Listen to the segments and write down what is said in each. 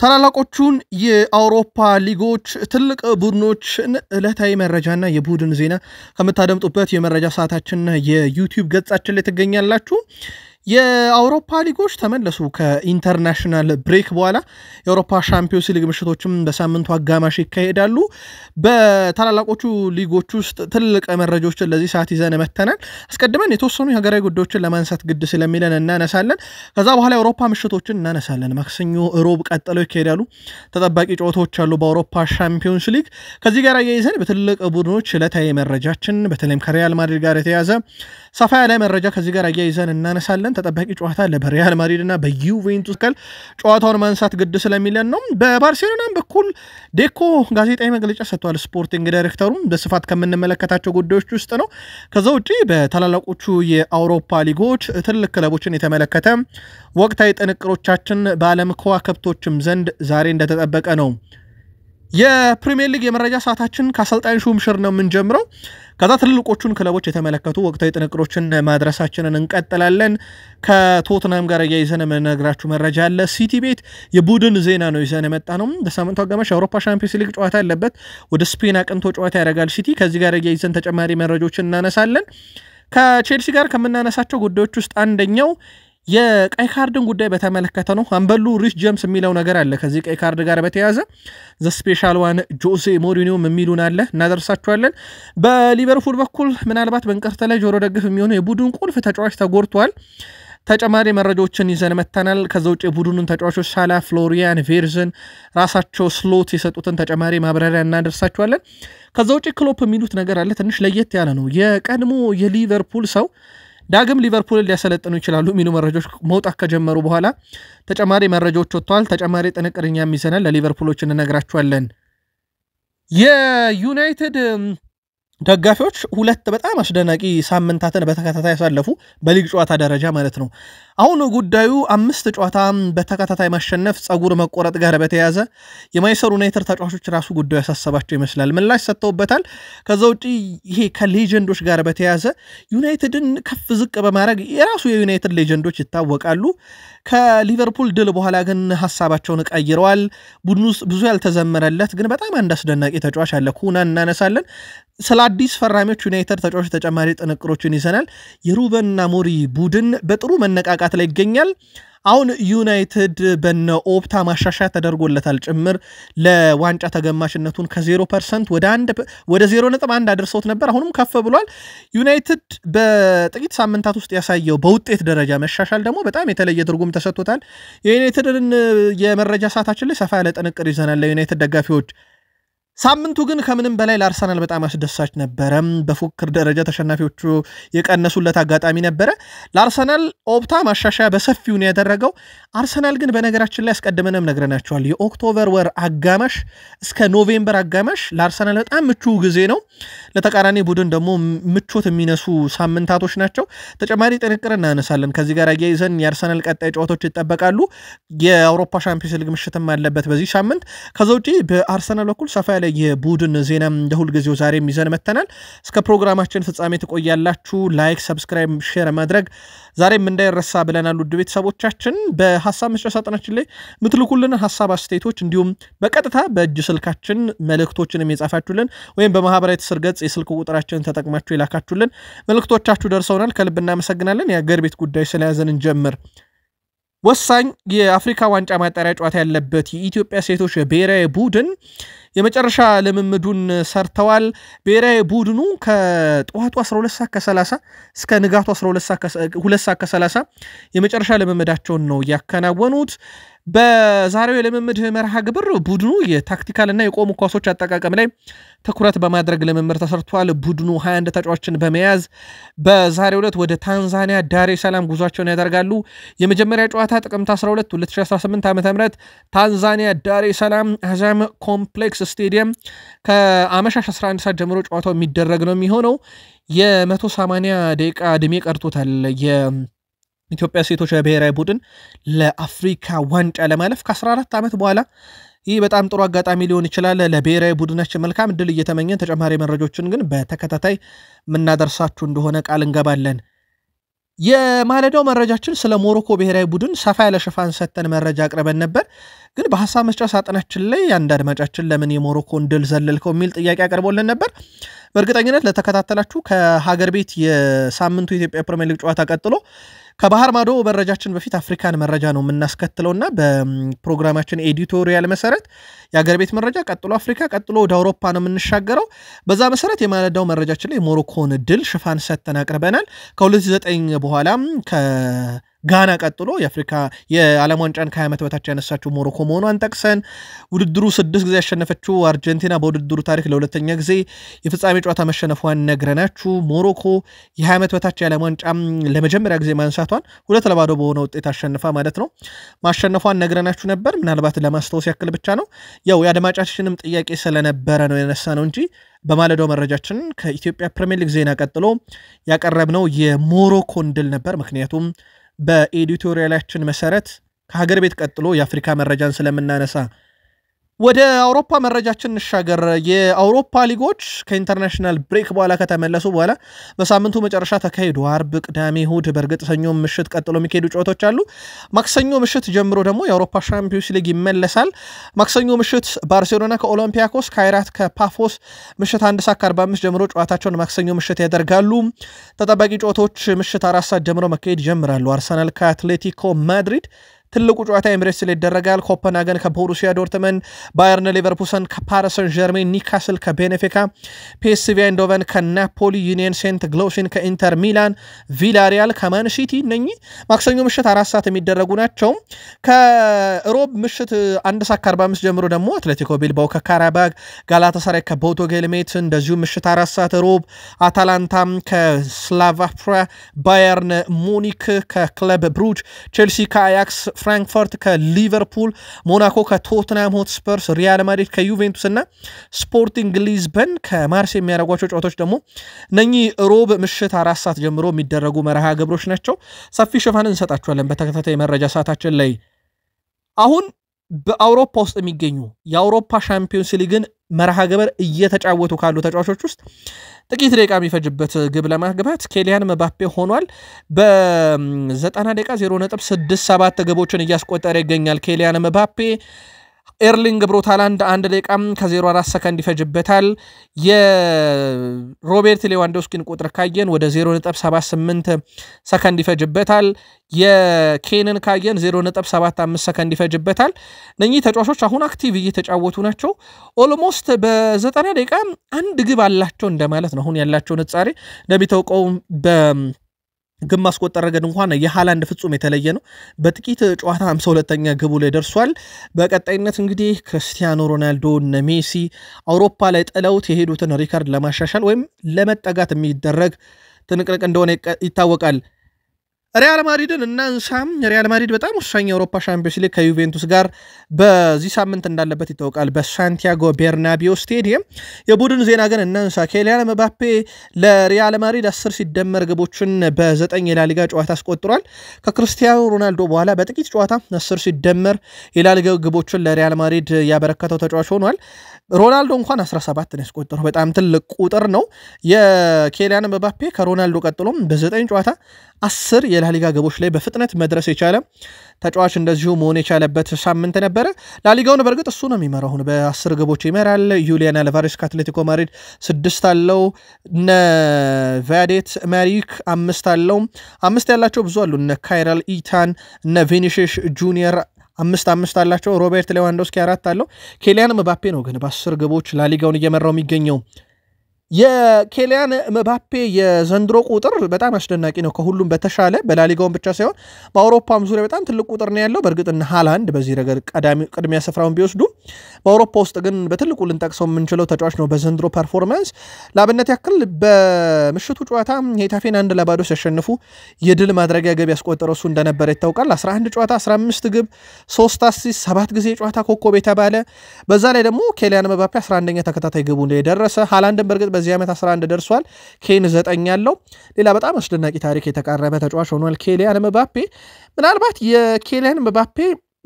ታላላቆቹን የአውሮፓ ሊጎች ትልቅ ቡድኖችን ዕለታዊ መረጃና የቡድን ዜና ከምታደምጡበት የመረጃ ሰዓታችን የዩቲዩብ ገጻችን ላይ ትገኛላችሁ። የአውሮፓ ሊጎች ተመለሱ ከኢንተርናሽናል ብሬክ በኋላ የአውሮፓ ሻምፒዮንስ ሊግ ምሽቶችም በሳምንቱ አጋማሽ ይካሄዳሉ። በታላላቆቹ ሊጎች ውስጥ ትልቅ መረጃዎችን ለዚህ ሰዓት ይዘን መተናል። አስቀድመን የተወሰኑ የሀገራዊ ጉዳዮችን ለማንሳት ግድ ስለሚለን እናነሳለን። ከዛ በኋላ የአውሮፓ ምሽቶችን እናነሳለን። ማክሰኞ፣ ሮብ ቀጥለው ይካሄዳሉ። ተጠባቂ ጨዋታዎች አሉ በአውሮፓ ሻምፒዮንስ ሊግ። ከዚህ ጋር አያይዘን በትልቅ ቡድኖች ዕለታዊ መረጃችን በተለይም ከሪያል ማድሪድ ጋር የተያዘ ሰፋ ያለ መረጃ ከዚህ ጋር አያይዘን እናነሳለን። ተጠባቂ ጨዋታ አለ በሪያል ማድሪድ እና በዩቬንቱስ ካል ጨዋታውን ማንሳት ግድ ስለሚለን ነው። በባርሴሎናም በኩል ዴኮ ጋዜጣዊ መግለጫ ሰጥቷል። ስፖርቲንግ ዳይሬክተሩም በስፋት ከምንመለከታቸው ጉዳዮች ውስጥ ነው። ከዛ ውጪ በታላላቆቹ የአውሮፓ ሊጎች ትልቅ ክለቦችን የተመለከተ ወቅታዊ ጥንቅሮቻችን በዓለም ከዋክብቶችም ዘንድ ዛሬ እንደተጠበቀ ነው። የፕሪሚየር ሊግ የመረጃ ሰዓታችን ከአሰልጣኝ ሹምሽር ነው የምንጀምረው። ከዛ ትልልቆቹን ክለቦች የተመለከቱ ወቅታዊ ጥንቅሮችን ማድረሳችንን እንቀጥላለን። ከቶትናም ጋር ያይዘን የምነግራችሁ መረጃ አለ። ሲቲ ቤት የቡድን ዜና ነው ይዘን የመጣ ነው። በሳምንቱ አጋማሽ የአውሮፓ ሻምፒዮንስ ሊግ ጨዋታ ያለበት ወደ ስፔን አቅንቶ ጨዋታ ያደርጋል ሲቲ። ከዚህ ጋር ያይዘን ተጨማሪ መረጃዎችን እናነሳለን። ከቼልሲ ጋር ከምናነሳቸው ጉዳዮች ውስጥ አንደኛው የቀይ ካርድን ጉዳይ በተመለከተ ነው። አምበሉ ሪስ ጄምስ የሚለው ነገር አለ። ከዚህ ቀይ ካርድ ጋር በተያያዘ ዘ ስፔሻል ዋን ጆዜ ሞሪኒዮም የሚሉን አለ፣ እናደርሳቸዋለን። በሊቨርፑል በኩል ምናልባት በእንቅርት ላይ ጆሮ ደግፍ የሚሆኑ የቡድን ቁልፍ ተጫዋች ተጎድቷል። ተጨማሪ መረጃዎችን ይዘን መተናል። ከዛ ውጭ የቡድኑን ተጫዋቾች ሳላ፣ ፍሎሪያን ቬርዝን ራሳቸው ስሎት የሰጡትን ተጨማሪ ማብራሪያ እናደርሳቸዋለን። ከዛ ውጭ ክሎፕ የሚሉት ነገር አለ፣ ትንሽ ለየት ያለ ነው። የቀድሞ የሊቨርፑል ሰው ዳግም ሊቨርፑል ሊያሰለጥኑ ይችላሉ የሚሉ መረጃዎች መውጣት ከጀመሩ በኋላ ተጨማሪ መረጃዎች ወጥተዋል። ተጨማሪ ጥንቅርኛም ይዘናል፣ ለሊቨርፑሎች እንነግራቸዋለን። የዩናይትድ ደጋፊዎች ሁለት በጣም አስደናቂ ሳምንታትን በተከታታይ ያሳለፉ በሊግ ጨዋታ ደረጃ ማለት ነው። አሁን ጉዳዩ 5 ጨዋታ በተከታታይ ማሸነፍ ጸጉር መቆረጥ ጋር በተያያዘ የማንቸስተር ዩናይትድ ተጫዋቾች ራሱ ጉዳዩ ያሳሰባቸው ይመስላል። ምላሽ ሰጥተውበታል። ከዛ ውጪ ይሄ ከሌጀንዶች ጋር በተያያዘ ዩናይትድን ከፍ ዝቅ በማድረግ የራሱ የዩናይትድ ሌጀንዶች ይታወቃሉ። ከሊቨርፑል ድል በኋላ ግን ሐሳባቸውን ቀይረዋል። ቡድኑ ውስጥ ብዙ ያልተዘመረለት ግን በጣም አንድ አስደናቂ ተጫዋች አለ፣ ኩና እናነሳለን። ስለ አዲስ ፈራሚዎች ዩናይትድ ተጫዋቾች ተጨማሪ ጥንቅሮችን ይዘናል። የሩበን አሞሪም ቡድን በጥሩ መነቃቃት ላይ ይገኛል። አሁን ዩናይትድ በነ ኦፕታ ማሻሻያ ተደርጎለታል ጭምር ለዋንጫ ተገማችነቱን ከ0% ወደ 0.1 አድርሰውት ነበር። አሁንም ከፍ ብሏል። ዩናይትድ በጥቂት ሳምንታት ውስጥ ያሳየው በውጤት ደረጃ መሻሻል ደግሞ በጣም የተለየ ትርጉም ተሰጥቶታል። የዩናይትድን የመረጃ ሰዓታችን ላይ ሰፋ ያለ ጥንቅር ይዘናል ለዩናይትድ ደጋፊዎች። ሳምንቱ ግን ከምንም በላይ ለአርሰናል በጣም አስደሳች ነበረ። በፉክክር ደረጃ ተሸናፊዎቹ የቀነሱለት አጋጣሚ ነበረ። ለአርሰናል ኦፕታ ማሻሻያ በሰፊው ነው ያደረገው። አርሰናል ግን በነገራችን ላይ አስቀድመንም ነግረናቸዋል። የኦክቶበር ወር አጋማሽ እስከ ኖቬምበር አጋማሽ ለአርሰናል በጣም ምቹ ጊዜ ነው። ለተቃራኒ ቡድን ደግሞ ምቾት የሚነሱ ሳምንታቶች ናቸው። ተጨማሪ ጥንቅር እናነሳለን። ከዚህ ጋር አያይዘን የአርሰናል ቀጣይ ጨዋታዎች ይጠበቃሉ። የአውሮፓ ሻምፒዮንስ ሊግ ምሽትም አለበት በዚህ ሳምንት። ከዛ ውጪ በአርሰናል በኩል ሰፋ ያለ የቡድን ዜና እንደሁል ጊዜው ዛሬም ይዘን መተናል። እስከ ፕሮግራማችን ፍጻሜ ትቆያላችሁ። ላይክ፣ ሰብስክራይብ፣ ሼር ማድረግ ዛሬም እንዳይረሳ ብለናል። ውድ ቤተሰቦቻችን በሐሳብ መስጫ ሳጥናችን ላይ ምትልኩልን ሐሳብ አስተያየቶች፣ እንዲሁም በቀጥታ በእጅ ስልካችን መልእክቶችንም የጻፋችሁልን ወይም በማህበራዊ ትስስር ገጽ የስልክ ቁጥራችንን ተጠቅማችሁ የላካችሁልን መልእክቶቻችሁ ደርሰውናል። ከልብ እናመሰግናለን። የአገር ቤት ጉዳይ ስለያዘን እንጀምር። ወሳኝ የአፍሪካ ዋንጫ ማጣሪያ ጨዋታ ያለበት የኢትዮጵያ ሴቶች ብሔራዊ ቡድን የመጨረሻ ልምምዱን ሰርተዋል። ብሔራዊ ቡድኑ ከጠዋቱ 12:30 እስከ ንጋቱ 2:30 የመጨረሻ ልምምዳቸውን ነው ያከናወኑት። በዛሬው የልምምድ መርሃ ግብር ቡድኑ የታክቲካልና የቆሙ ኳሶች አጠቃቀም ላይ ትኩረት በማድረግ ልምምድ ተሰርቷል። ቡድኑ 21 ተጫዋቾችን በመያዝ በዛሬው ዕለት ወደ ታንዛኒያ ዳሬ ሰላም ጉዟቸውን ያደርጋሉ። የመጀመሪያ ጨዋታ ጥቅምት 12 2018 ዓ.ም ታንዛኒያ ዳሬ ሰላም አዛም ኮምፕሌክስ ስቴዲየም ከአመሻሽ 11 ሰዓት ጀምሮ ጨዋታው የሚደረግ ነው የሚሆነው። የ180 ደቂቃ ዕድሜ ቀርቶታል የኢትዮጵያ ሴቶች ብሔራዊ ቡድን ለአፍሪካ ዋንጫ ለማለፍ ከ14 ዓመት በኋላ። ይህ በጣም ጥሩ አጋጣሚ ሊሆን ይችላል ለብሔራዊ ቡድናችን። መልካም እድል እየተመኘን ተጨማሪ መረጃዎችን ግን በተከታታይ የምናደርሳችሁ እንደሆነ ቃል እንገባለን። የማለዳው መረጃችን ስለ ሞሮኮ ብሔራዊ ቡድን ሰፋ ያለ ሽፋን ሰጥተን መረጃ አቅርበን ነበር። ግን በሐሳብ መስጫ ሳጥናችን ላይ አንድ አድማጫችን ለምን የሞሮኮን ድል ዘለልከው የሚል ጥያቄ አቅርቦልን ነበር። በእርግጠኝነት ለተከታተላችሁ ከሀገር ቤት የሳምንቱ የኢትዮጵያ ፕሪሚየር ሊግ ጨዋታ ቀጥሎ ከባህር ማዶ መረጃችን በፊት አፍሪካን መረጃ ነው የምናስከትለውና በፕሮግራማችን ኤዲቶሪያል መሰረት የሀገር ቤት መረጃ ቀጥሎ አፍሪካ ቀጥሎ ወደ አውሮፓ ነው የምንሻገረው። በዛ መሰረት የማለዳው መረጃችን ላይ ሞሮኮን ድል ሽፋን ሰጥተን አቅርበናል። ከ2009 በኋላ ጋና ቀጥሎ የአፍሪካ የዓለም ዋንጫን ከ20 ዓመት በታች ያነሳችው ሞሮኮ መሆኗን ጠቅሰን ውድድሩ 6 ጊዜ ያሸነፈችው አርጀንቲና በውድድሩ ታሪክ ለሁለተኛ ጊዜ የፍጻሜ ጨዋታ መሸነፏን ነግረናችሁ ሞሮኮ የ20 ዓመት በታች የዓለም ዋንጫ ለመጀመሪያ ጊዜ ማንሳቷን 2-0 በሆነ ውጤት አሸንፋ ማለት ነው ማሸነፏን ነግረናችሁ ነበር። ምናልባት ለማስታወስ ያክል ብቻ ነው ያው የአድማጫችንም ጥያቄ ስለነበረ ነው ያነሳ ነው እንጂ በማለዳው መረጃችን ከኢትዮጵያ ፕሪሚየር ሊግ ዜና ቀጥሎ ያቀረብነው የሞሮኮን ድል ነበር። ምክንያቱም በኤዲቶሪያላችን መሰረት ከሀገር ቤት ቀጥሎ የአፍሪካ መረጃን ስለምናነሳ ወደ አውሮፓ መረጃችን እንሻገር። የአውሮፓ ሊጎች ከኢንተርናሽናል ብሬክ በኋላ ከተመለሱ በኋላ በሳምንቱ መጨረሻ ተካሄዱ። አርብ፣ ቅዳሜ፣ እሁድ በእርግጥ ሰኞ ምሽት ቀጥሎ የሚካሄዱ ጨዋታዎች አሉ። ማክሰኞ ምሽት ጀምሮ ደግሞ የአውሮፓ ሻምፒዮንስ ሊግ ይመለሳል። ማክሰኞ ምሽት ባርሴሎና ከኦሎምፒያኮስ፣ ካይራት ከፓፎስ ምሽት 1:45 ጀምሮ ጨዋታቸውን ማክሰኞ ምሽት ያደርጋሉ። ተጠባቂ ጨዋታዎች ምሽት 4 ሰዓት ጀምሮ መካሄድ ይጀምራሉ። አርሰናል ከአትሌቲኮ ማድሪድ ትልቁ ጨዋታ ኤምሬትስ ላይ ይደረጋል። ኮፐንሃገን ከቦሩሲያ ዶርትመንድ፣ ባየርን ሌቨርኩሰን ከፓሪስ ሰን ዠርሜን፣ ኒውካስል ከቤኔፊካ፣ ፒኤስቪ አይንዶቨን ከናፖሊ፣ ዩኒየን ሴንት ግሎሲን ከኢንተር ሚላን፣ ቪላሪያል ከማን ሲቲ እነኚህ ማክሰኞ ምሽት 4 ሰዓት የሚደረጉ ናቸው። ከሮብ ምሽት 1:45 ጀምሮ ደግሞ አትሌቲኮ ቢልባኦ ከካራባግ፣ ጋላታሳራይ ከቦቶ ጌልሜት እንደዚሁ ምሽት 4 ሰዓት ሮብ፣ አታላንታም ከስላቫ ፕራ፣ ባየርን ሙኒክ ከክለብ ብሩጅ፣ ቼልሲ ከአያክስ፣ ፍራንክፈርት ከሊቨርፑል፣ ሞናኮ ከቶትናም ሆትስፐርስ፣ ሪያል ማድሪድ ከዩቬንቱስ እና ስፖርቲንግ ሊዝበን ከማርሴይ የሚያደርጓቸው ጨዋታዎች ደግሞ እነኚህ ሮብ ምሽት 4 ሰዓት ጀምሮ የሚደረጉ መርሃ ግብሮች ናቸው። ሰፊ ሽፋን እንሰጣቸዋለን በተከታታይ መረጃ ሰዓታችን ላይ። አሁን በአውሮፓ ውስጥ የሚገኙ የአውሮፓ ሻምፒዮንስ ሊግን መርሃ ግብር እየተጫወቱ ካሉ ተጫዋቾች ውስጥ ጥቂት ደቂቃ የሚፈጅበት ግብ ለማግባት ኬሊያን መባፔ ሆኗል። በ90 ደቂቃ 0.67 ግቦችን እያስቆጠረ ይገኛል ኬሊያን መባፔ። ኤርሊንግ ብሮት ሃላንድ 1 ደቂቃ ከ04 ሰከንድ ይፈጅበታል። የሮቤርት ሌዋንዶስኪን ቁጥር ካየን ወደ 0.78 ሰከንድ ይፈጅበታል። የኬንን ካየን 0.75 ሰከንድ ይፈጅበታል። እነኚህ ተጫዋቾች አሁን አክቲቭ እየተጫወቱ ናቸው። ኦልሞስት በ90 ደቂቃ አንድ ግብ አላቸው እንደማለት ነው። አሁን ያላቸው ንጻሬ እንደሚታወቀው ግብ ማስቆጠር ረገድ እንኳን የሃላንድ ፍጹም የተለየ ነው። በጥቂት ጨዋታ 52ኛ ግቡ ላይ ደርሷል። በቀጣይነት እንግዲህ ክርስቲያኖ ሮናልዶ እና ሜሲ አውሮፓ ላይ ጥለውት የሄዱትን ሪካርድ ለማሻሻል ወይም ለመጠጋት የሚደረግ ትንቅንቅ እንደሆነ ይታወቃል። ሪያል ማድሪድን እናንሳም። ሪያል ማድሪድ በጣም ወሳኝ የአውሮፓ ሻምፒዮንስ ሊግ ከዩቬንቱስ ጋር በዚህ ሳምንት እንዳለበት ይታወቃል በሳንቲያጎ ቤርናቢዮ ስቴዲየም። የቡድን ዜና ግን እናንሳ። ኬሊያን መባፔ ለሪያል ማድሪድ 10 ሲደመር ግቦችን በ9 የላሊጋ ጨዋታ አስቆጥሯል። ከክርስቲያኖ ሮናልዶ በኋላ በጥቂት ጨዋታ 10 ሲደመር የላሊጋ ግቦችን ለሪያል ማድሪድ ያበረከተው ተጫዋች ሆኗል። ሮናልዶ እንኳን 17 ነው ያስቆጠረው። በጣም ትልቅ ቁጥር ነው። የኬሊያን መባፔ ከሮናልዶ ቀጥሎም በ9 ጨዋታ 10 የላሊጋ ግቦች ላይ በፍጥነት መድረስ የቻለ ተጫዋች እንደዚሁ መሆን የቻለበት ሳምንት ነበረ። ላሊጋውን በእርግጥ እሱ ነው የሚመራው። አሁን በ10 ግቦች ይመራል። ዩሊያን አልቫሬስ ከአትሌቲኮ ማድሪድ 6 አለው። እነ ቫዴት ማሪክ 5 አለው። 5 ያላቸው ብዙ አሉ። እነ ካይራል ኢታን፣ እነ ቪኒሺየስ ጁኒየር 5 አላቸው። ሮቤርት ሌዋንዶስኪ 4 አለው። ኬሊያን መባፔ ነው ግን በ10 ግቦች ላሊጋውን እየመራው የሚገኘው። የኬሊያን መባፔ የዘንድሮ ቁጥር በጣም አስደናቂ ነው። ከሁሉም በተሻለ በላሊጋውን ብቻ ሳይሆን በአውሮፓም ዙሪያ በጣም ትልቅ ቁጥር ነው ያለው። በእርግጥ እነ ሃላንድ በዚህ ረገድ ቅድሚያ ስፍራውን ቢወስዱ በአውሮፓ ውስጥ ግን በትልቁ ልንጠቅሰው የምንችለው ተጫዋች ነው በዘንድሮ ፐርፎርማንስ። ለአብነት ያክል በምሽቱ ጨዋታ ሄታፌን 1-0 ሲያሸንፉ የድል ማድረጊያ ግብ ያስቆጠረው እሱ እንደነበረ ይታወቃል። 11 ጨዋታ 15 ግብ 3 አሲስት 7 ጊዜ ጨዋታ ኮከብ የተባለ በዛ ላይ ደግሞ ኬሊያን መባፔ 11ኛ ተከታታይ ግቡ ላይ ደረሰ። ሃላንድን በእርግጥ በዚህ ዓመት 11 ደርሷል። ኬን 9 ያለው ሌላ በጣም አስደናቂ ታሪክ የተቃረበ ተጫዋች ሆኗል ኬሊያን መባፔ። ምናልባት የኬሊያን መባፔ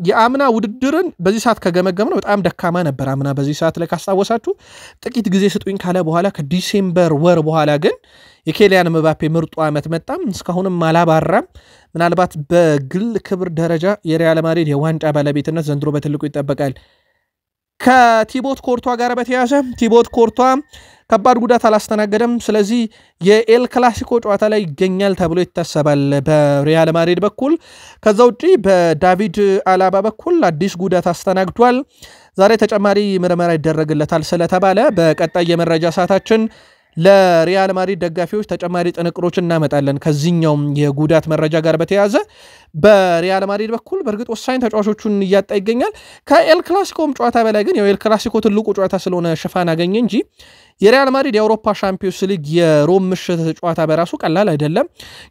የአምና ውድድርን በዚህ ሰዓት ከገመገምነው በጣም ደካማ ነበር አምና በዚህ ሰዓት ላይ ካስታወሳችሁ ጥቂት ጊዜ ስጡኝ ካለ በኋላ ከዲሴምበር ወር በኋላ ግን የኬሊያን ምባፔ ምርጡ ዓመት መጣም እስካሁንም አላባራም ምናልባት በግል ክብር ደረጃ የሪያል ማድሪድ የዋንጫ ባለቤትነት ዘንድሮ በትልቁ ይጠበቃል ከቲቦት ኮርቷ ጋር በተያያዘ ቲቦት ኮርቷ ከባድ ጉዳት አላስተናገደም ስለዚህ የኤል ክላሲኮ ጨዋታ ላይ ይገኛል ተብሎ ይታሰባል በሪያል ማድሪድ በኩል ከዛ ውጪ በዳቪድ አላባ በኩል አዲስ ጉዳት አስተናግዷል ዛሬ ተጨማሪ ምርመራ ይደረግለታል ስለተባለ በቀጣይ የመረጃ ሰዓታችን ለሪያል ማድሪድ ደጋፊዎች ተጨማሪ ጥንቅሮችን እናመጣለን ከዚህኛው የጉዳት መረጃ ጋር በተያያዘ በሪያል ማድሪድ በኩል በእርግጥ ወሳኝ ተጫዋቾቹን እያጣ ይገኛል ከኤል ክላሲኮም ጨዋታ በላይ ግን የኤል ክላሲኮ ትልቁ ጨዋታ ስለሆነ ሽፋን አገኘ እንጂ የሪያል ማድሪድ የአውሮፓ ሻምፒዮንስ ሊግ የሮም ምሽት ጨዋታ በራሱ ቀላል አይደለም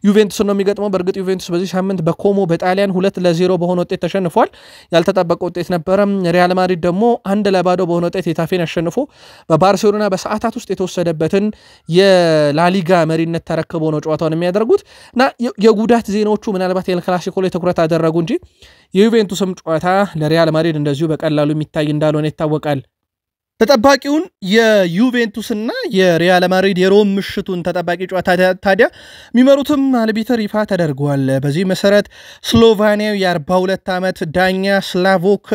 ዩቬንቱስ ነው የሚገጥመው በእርግጥ ዩቬንቱስ በዚህ ሳምንት በኮሞ በጣሊያን 2-0 በሆነ ውጤት ተሸንፏል ያልተጠበቀ ውጤት ነበር ሪያል ማድሪድ ደግሞ 1-0 በሆነ ውጤት ሄታፌን አሸንፎ በባርሴሎና በሰዓታት ውስጥ የተወሰደበትን የላሊጋ መሪነት ተረክቦ ነው ጨዋታውን የሚያደርጉት እና የጉዳት ዜናዎቹ ምናልባት የኤል ክላሲኮ ላይ ትኩረት አደረጉ እንጂ የዩቬንቱስም ጨዋታ ለሪያል ማድሪድ እንደዚሁ በቀላሉ የሚታይ እንዳልሆነ ይታወቃል ተጠባቂውን የዩቬንቱስና የሪያል ማድሪድ የሮም ምሽቱን ተጠባቂ ጨዋታ ታዲያ የሚመሩትም አልቢተር ይፋ ተደርጓል በዚህ መሰረት ስሎቫኒያው የ42 ዓመት ዳኛ ስላቮክ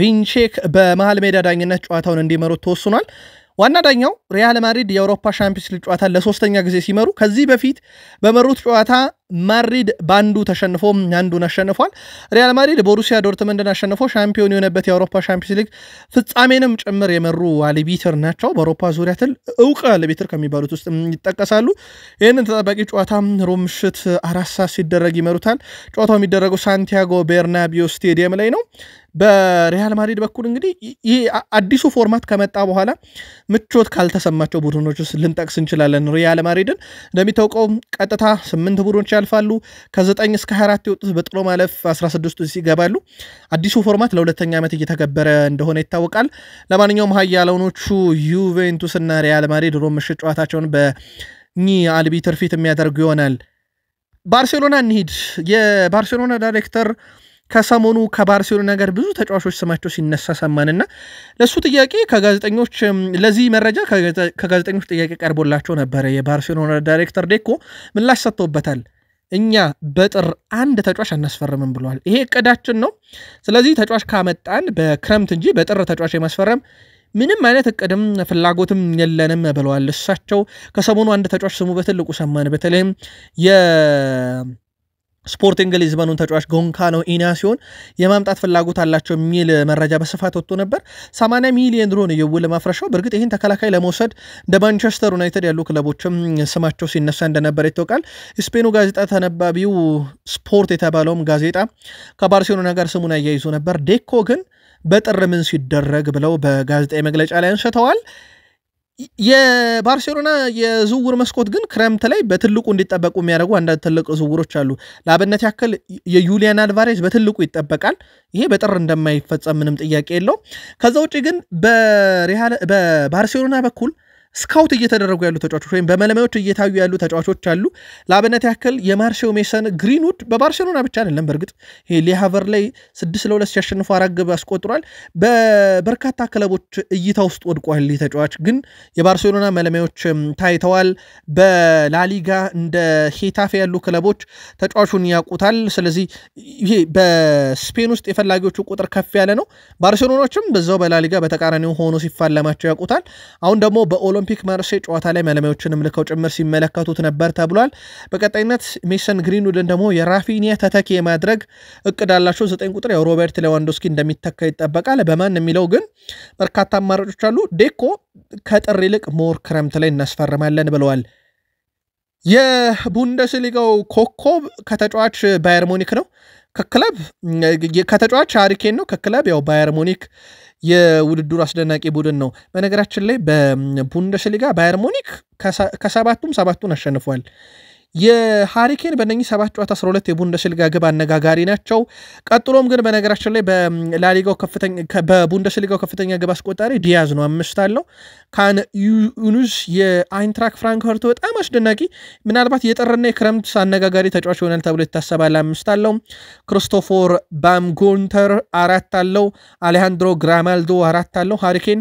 ቪንቼክ በመሃል ሜዳ ዳኝነት ጨዋታውን እንዲመሩት ተወስኗል ዋና ዳኛው ሪያል ማድሪድ የአውሮፓ ሻምፒዮንስ ሊግ ጨዋታ ለሶስተኛ ጊዜ ሲመሩ ከዚህ በፊት በመሩት ጨዋታ ማድሪድ ባንዱ ተሸንፎ አንዱን አሸንፏል ሪያል ማድሪድ ቦሩሲያ ዶርትመንድን አሸንፎ ሻምፒዮን የሆነበት የአውሮፓ ሻምፒዮንስ ሊግ ፍጻሜንም ጭምር የመሩ አልቢተር ናቸው በአውሮፓ ዙሪያ እውቅ አልቢተር ከሚባሉት ውስጥ ይጠቀሳሉ ይህንን ተጠባቂ ጨዋታ ሮም ምሽት 4 ሰዓት ሲደረግ ይመሩታል ጨዋታው የሚደረገው ሳንቲያጎ ቤርናቢዮ ስቴዲየም ላይ ነው በሪያል ማድሪድ በኩል እንግዲህ ይህ አዲሱ ፎርማት ከመጣ በኋላ ምቾት ካልተሰማቸው ቡድኖች ውስጥ ልንጠቅስ እንችላለን ሪያል ማድሪድን እንደሚታወቀው ቀጥታ 8 ቡድኖች ያልፋሉ ከ9 እስከ 24 የወጡት በጥሎ ማለፍ 16 ይገባሉ አዲሱ ፎርማት ለሁለተኛ ዓመት እየተገበረ እንደሆነ ይታወቃል ለማንኛውም ኃያላኖቹ ዩቬንቱስ እና ሪያል ማድሪድ ሮም ምሽት ጨዋታቸውን በኒ አልቢተር ፊት የሚያደርጉ ይሆናል ባርሴሎና እንሂድ የባርሴሎና ዳይሬክተር ከሰሞኑ ከባርሴሎና ጋር ብዙ ተጫዋቾች ስማቸው ሲነሳ ሰማንና ለሱ ጥያቄ ከጋዜጠኞች ለዚህ መረጃ ከጋዜጠኞች ጥያቄ ቀርቦላቸው ነበር የባርሴሎና ዳይሬክተር ዴኮ ምላሽ ሰጥቶበታል እኛ በጥር አንድ ተጫዋች አናስፈርምም ብለዋል ይሄ እቅዳችን ነው ስለዚህ ተጫዋች ካመጣን በክረምት እንጂ በጥር ተጫዋች የማስፈረም ምንም አይነት እቅድም ፍላጎትም የለንም ብለዋል እሳቸው ከሰሞኑ አንድ ተጫዋች ስሙ በትልቁ ሰማን በተለይም ስፖርቲንግ ሊዝበኑን ተጫዋች ጎንካኖ ኢናሲዮን የማምጣት ፍላጎት አላቸው የሚል መረጃ በስፋት ወጥቶ ነበር 80 ሚሊዮን ዩሮ ነው የውል ማፍረሻው በእርግጥ ይህን ተከላካይ ለመውሰድ እንደ ማንቸስተር ዩናይትድ ያሉ ክለቦችም ስማቸው ሲነሳ እንደነበር ይታወቃል ስፔኑ ጋዜጣ ተነባቢው ስፖርት የተባለውም ጋዜጣ ከባርሴሎና ጋር ስሙን አያይዞ ነበር ዴኮ ግን በጥር ምን ሲደረግ ብለው በጋዜጣዊ መግለጫ ላይ አንስተዋል የባርሴሎና የዝውውር መስኮት ግን ክረምት ላይ በትልቁ እንዲጠበቁ የሚያደርጉ አንዳንድ ትልቅ ዝውውሮች አሉ ለአብነት ያክል የዩሊያን አልቫሬዝ በትልቁ ይጠበቃል ይሄ በጥር እንደማይፈጸም ምንም ጥያቄ የለው ከዛ ውጪ ግን በባርሴሎና በኩል ስካውት እየተደረጉ ያሉ ተጫዋቾች ወይም በመለማዮች እየታዩ ያሉ ተጫዋቾች አሉ ለአብነት ያክል የማርሴው ሜሰን ግሪንውድ በባርሴሎና ብቻ አይደለም በእርግጥ ይሄ ሊሃቨር ላይ 6-2 ሲያሸንፉ አራግብ አስቆጥሯል በበርካታ ክለቦች እይታ ውስጥ ወድቋል ተጫዋች ግን የባርሴሎና መለማዮች ታይተዋል በላሊጋ እንደ ሄታፌ ያሉ ክለቦች ተጫዋቹን ያውቁታል ስለዚህ ይሄ በስፔን ውስጥ የፈላጊዎቹ ቁጥር ከፍ ያለ ነው ባርሴሎናዎችም በዛው በላሊጋ በተቃራኒው ሆኖ ሲፋለማቸው ያውቁታል አሁን ደግሞ በኦሎምፒክ ማርሴይ ጨዋታ ላይ መለማዮችንም ልከው ጭምር ሲመለከቱት ነበር ተብሏል በቀጣይነት ሜሰን ግሪንውድን ደግሞ የራፊኒያ ተተኪ የማድረግ እቅድ አላቸው 9 ቁጥር ያው ሮበርት ሌዋንዶስኪ እንደሚተካ ይጠበቃል በማን የሚለው ግን በርካታ አማራጮች አሉ ዴኮ ከጥር ይልቅ ሞር ክረምት ላይ እናስፈርማለን ብለዋል የቡንደስሊጋው ኮከብ ከተጫዋች ባየር ሙኒክ ነው ከክለብ ከተጫዋች ሃሪኬን ነው ከክለብ ያው ባየር ሙኒክ የውድድሩ አስደናቂ ቡድን ነው በነገራችን ላይ በቡንደስሊጋ ባየር ሙኒክ ከሰባቱን አሸንፏል የሃሪኬን በእነኚህ 7 ጨዋታ 12 የቡንደስሊጋ ግብ አነጋጋሪ ናቸው። ቀጥሎም ግን በነገራችን ላይ በላሊጋው ከፍተኛ በቡንደስሊጋው ከፍተኛ ግብ አስቆጣሪ ዲያዝ ነው 5 አለው። ካን ዩኑስ የአይንትራክ ፍራንክፈርት በጣም አስደናቂ ምናልባት የጥርና የክረምት አነጋጋሪ ተጫዋች ይሆናል ተብሎ ይታሰባል 5 አለው። ክሪስቶፈር ባምጎንተር 4 አለው። አሌሃንድሮ ግራማልዶ 4 አለው። ሃሪኬን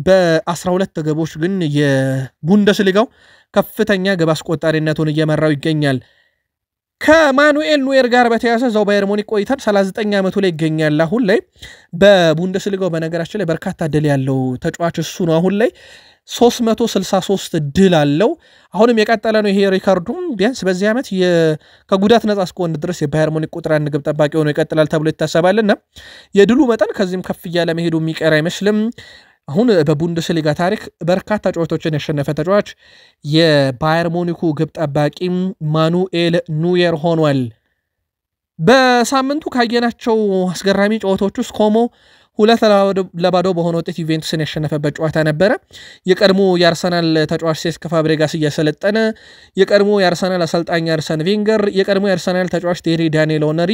በ12 ግቦች ግን የቡንደስሊጋው ከፍተኛ ግብ አስቆጣሪነቱን እየመራው ይገኛል። ከማኑኤል ኑዌር ጋር በተያያዘ ዘው ባየር ሙኒክ ቆይተን 39 ዓመቱ ላይ ይገኛል። አሁን ላይ በቡንደስሊጋው በነገራችን ላይ በርካታ ድል ያለው ተጫዋች እሱ ነው። አሁን ላይ 363 ድል አለው። አሁንም የቀጠለ ነው ይሄ ሪካርዱም ቢያንስ በዚህ ዓመት ከጉዳት ነፃ እስከሆነ ድረስ የባየር ሙኒክ ቁጥር 1 ግብ ጠባቂ ሆኖ ይቀጥላል ተብሎ ይታሰባልና የድሉ መጠን ከዚህም ከፍ እያለ መሄዱ የሚቀር አይመስልም። አሁን በቡንደስሊጋ ታሪክ በርካታ ጨዋታዎችን ያሸነፈ ተጫዋች የባየር ሙኒኩ ግብ ጠባቂ ማኑኤል ኑዌር ሆኗል። በሳምንቱ ካየናቸው አስገራሚ ጨዋታዎች ውስጥ ኮሞ 2-0 በሆነ ውጤት ዩቬንቱስን ያሸነፈበት ጨዋታ ነበረ። የቀድሞ የአርሰናል ተጫዋች ሴስክ ፋብሬጋስ እያሰለጠነ የቀድሞ የአርሰናል አሰልጣኝ አርሰን ቬንገር የቀድሞ የአርሰናል ተጫዋች ቴሪ ዳንኤል ኦነሪ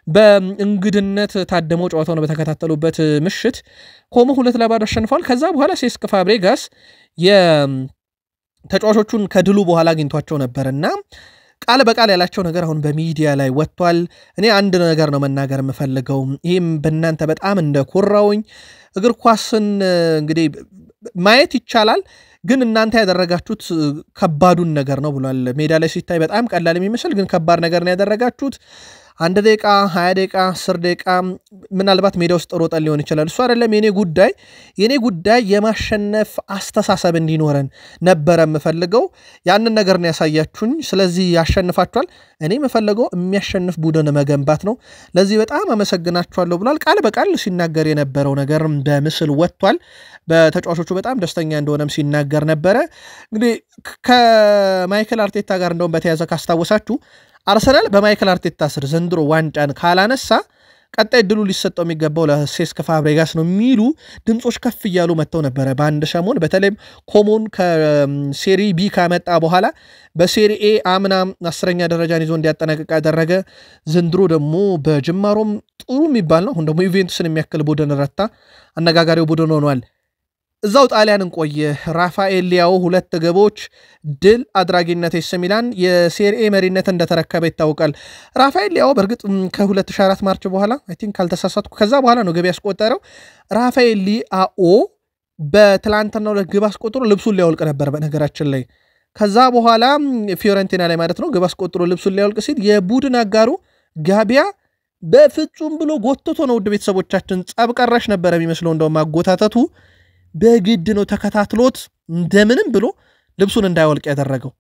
በእንግድነት ታደመው ጨዋታውን በተከታተሉበት ምሽት ኮሞ 2-0 አሸንፏል። ከዛ በኋላ ሴስክ ፋብሬጋስ የተጫዋቾቹን ከድሉ በኋላ አግኝቷቸው ነበርና ቃል በቃል ያላቸው ነገር አሁን በሚዲያ ላይ ወጥቷል። እኔ አንድ ነገር ነው መናገር የምፈልገው ይህም በእናንተ በጣም እንደኮራውኝ እግር ኳስን እንግዲህ ማየት ይቻላል ግን እናንተ ያደረጋችሁት ከባዱን ነገር ነው ብሏል። ሜዳ ላይ ሲታይ በጣም ቀላል የሚመስል ግን ከባድ ነገር ነው ያደረጋችሁት። 1 ደቂቃ 20 ደቂቃ 10 ደቂቃ ምናልባት ሜዳ ውስጥ ሮጠን ሊሆን ይችላል እሱ አይደለም የኔ ጉዳይ የማሸነፍ አስተሳሰብ እንዲኖረን ነበር የምፈልገው ያንን ነገር ነው ያሳያችሁኝ ስለዚህ ያሸንፋችኋል እኔ የምፈልገው የሚያሸንፍ ቡድን መገንባት ነው ለዚህ በጣም አመሰግናችኋለሁ ብሏል። ቃል በቃል ሲናገር የነበረው ነገር በምስል ወጥቷል። በተጫዋቾቹ በጣም ደስተኛ እንደሆነም ሲናገር ነበረ። እንግዲህ ከማይክል አርቴታ ጋር እንደውም በተያዘ ካስታወሳችሁ አርሰናል በማይክል አርቴታ ስር ዘንድሮ ዋንጫን ካላነሳ ቀጣይ ድሉ ሊሰጠው የሚገባው ለሴስክ ፋብሬጋስ ነው የሚሉ ድምጾች ከፍ እያሉ መጥተው ነበረ በአንድ ሰሞን። በተለይም ኮሞን ከሴሪ ቢ ካመጣ በኋላ በሴሪ ኤ አምና 10ኛ ደረጃን ይዞ እንዲያጠናቅቅ ያደረገ ዘንድሮ ደግሞ በጅማሮም ጥሩ የሚባል ነው። አሁን ደግሞ ዩቬንቱስን የሚያክል ቡድን ረታ አነጋጋሪው ቡድን ሆኗል። እዛው ጣሊያንን ቆየ። ራፋኤል ሊያኦ 2 ግቦች ድል አድራጊነት ኤሲ ሚላን የሴሪኤ መሪነት እንደተረከበ ይታወቃል። ራፋኤል ሊያኦ በእርግጥ ከ2004 ማርች በኋላ አይ ቲንክ ካልተሳሳትኩ ከዛ በኋላ ነው ግብ ያስቆጠረው። ራፋኤል ሊያኦ በትላንትናው ግብ አስቆጥሮ ልብሱን ሊያወልቅ ነበር በነገራችን ላይ። ከዛ በኋላ ፊዮረንቲና ላይ ማለት ነው ግብ አስቆጥሮ ልብሱን ሊያወልቅ ሲል የቡድን አጋሩ ጋቢያ በፍጹም ብሎ ጎትቶ ነው ውድ ቤተሰቦቻችን ጸብ ቀረሽ ነበር የሚመስለው እንደውም አጎታተቱ በግድ ነው ተከታትሎት እንደምንም ብሎ ልብሱን እንዳይወልቅ ያደረገው።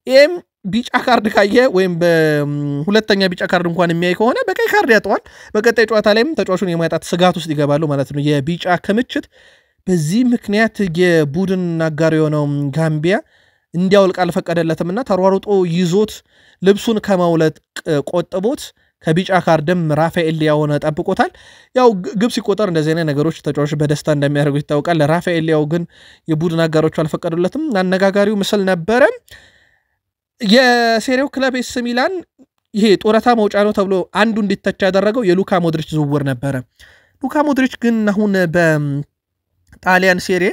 ይሄም ቢጫ ካርድ ካየ ወይም በሁለተኛ ቢጫ ካርድ እንኳን የሚያይ ከሆነ በቀይ ካርድ ያጠዋል። በቀጣይ ጨዋታ ላይም ተጫዋቹን የማይጣት ስጋት ውስጥ ይገባሉ ማለት ነው የቢጫ ክምችት። በዚህ ምክንያት የቡድን አጋር የሆነው ጋምቢያ እንዲያወልቅ አልፈቀደለትምና ተሯሩጦ ይዞት ልብሱን ከማውለቅ ቆጥቦት ከቢጫ ካርድም ራፋኤል ሊያኦ ጠብቆታል። ያው ግብ ሲቆጠር እንደዚህ አይነት ነገሮች ተጫዋቾች በደስታ እንደሚያደርጉ ይታወቃል። ራፋኤል ሊያኦ ግን የቡድን አጋሮቹ አልፈቀዱለትም። አነጋጋሪው ምስል ነበረ። የሴሪው ክለብ ኤሲ ሚላን ይሄ ጡረታ መውጫ ነው ተብሎ አንዱ እንዲተቻ ያደረገው የሉካ ሞድሪች ዝውውር ነበረ። ሉካ ሞድሪች ግን አሁን በጣሊያን ሴሪ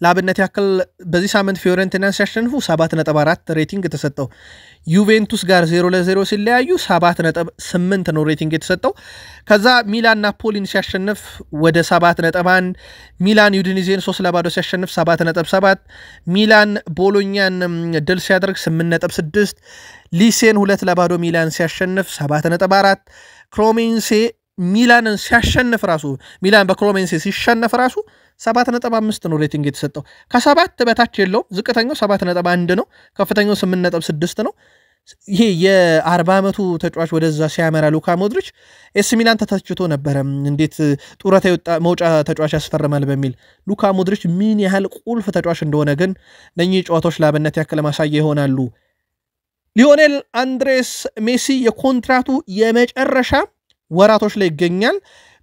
ለአብነት ያክል በዚህ ሳምንት ፊዮረንቲናን ሲያሸንፉ 7.4 ሬቲንግ ተሰጠው። ዩቬንቱስ ጋር 0-0 ሲለያዩ 7.8 ነው ሬቲንግ የተሰጠው። ከዛ ሚላን ናፖሊን ሲያሸንፍ ወደ 7.1፣ ሚላን ዩዲኒዜን 3-0 ሲያሸንፍ 7.7፣ ሚላን ቦሎኛን ድል ሲያደርግ 8.6፣ ሊሴን 2-0 ሚላን ሲያሸንፍ 7.4፣ ክሮሜንሴ ሚላንን ሲያሸንፍ ራሱ ሚላን በክሮሜንሴ ሲሸነፍ ራሱ 7.5 ነው ሬቲንግ የተሰጠው። ከ7 በታች የለውም። ዝቅተኛው 7.1 ነው፣ ከፍተኛው 8.6 ነው። ይሄ የ40 ዓመቱ ተጫዋች ወደዛ ሲያመራ ሉካ ሞድሪች ኤሲ ሚላን ተተችቶ ነበረ እንዴት ጡረታ መውጫ ተጫዋች ያስፈርማል በሚል። ሉካ ሞድሪች ምን ያህል ቁልፍ ተጫዋች እንደሆነ ግን ለኚህ ጨዋታዎች ለአብነት ያክል ማሳያ ይሆናሉ። ሊዮኔል አንድሬስ ሜሲ የኮንትራቱ የመጨረሻ ወራቶች ላይ ይገኛል።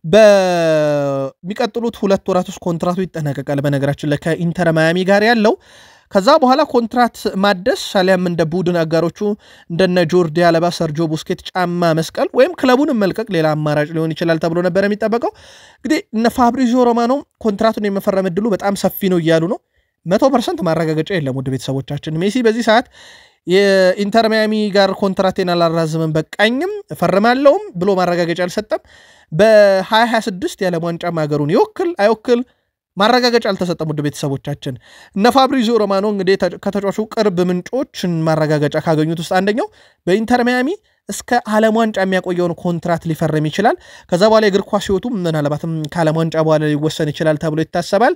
በሚቀጥሉት 2 ወራት ውስጥ ኮንትራቱ ይጠናቀቃል። በነገራችን ላይ ከኢንተር ማያሚ ጋር ያለው ከዛ በኋላ ኮንትራት ማደስ ሻሊያም እንደ ቡድን አጋሮቹ እንደነ ጆርዲ አልባ ሰርጆ ቡስኬት ጫማ መስቀል ወይም ክለቡን መልቀቅ ሌላ አማራጭ ሊሆን ይችላል ተብሎ ነበር የሚጠበቀው እንግዲህ እነ ፋብሪዚዮ ሮማኖ ኮንትራቱን የመፈረም እድሉ በጣም ሰፊ ነው እያሉ ነው 100% ማረጋገጫ የለም ውድ ቤተሰቦቻችን ሜሲ በዚህ ሰዓት የኢንተር ማያሚ ጋር ኮንትራቴን አላራዝምም በቃኝም ፈርማለሁም ብሎ ማረጋገጫ አልሰጠም በ2026 ያለ ዋንጫ ማገሩን ይወክል አይወክል ማረጋገጫ አልተሰጠም ውድ ቤተሰቦቻችን እነ ፋብሪዚዮ ሮማኖ እንግዲህ ከተጫዋቹ ቅርብ ምንጮችን ማረጋገጫ ካገኙት ውስጥ አንደኛው በኢንተር ማያሚ እስከ ዓለም ዋንጫ የሚያቆየውን ኮንትራት ሊፈርም ይችላል ከዛ በኋላ የእግር ኳስ ህይወቱ ምናልባትም ከዓለም ዋንጫ በኋላ ሊወሰን ይችላል ተብሎ ይታሰባል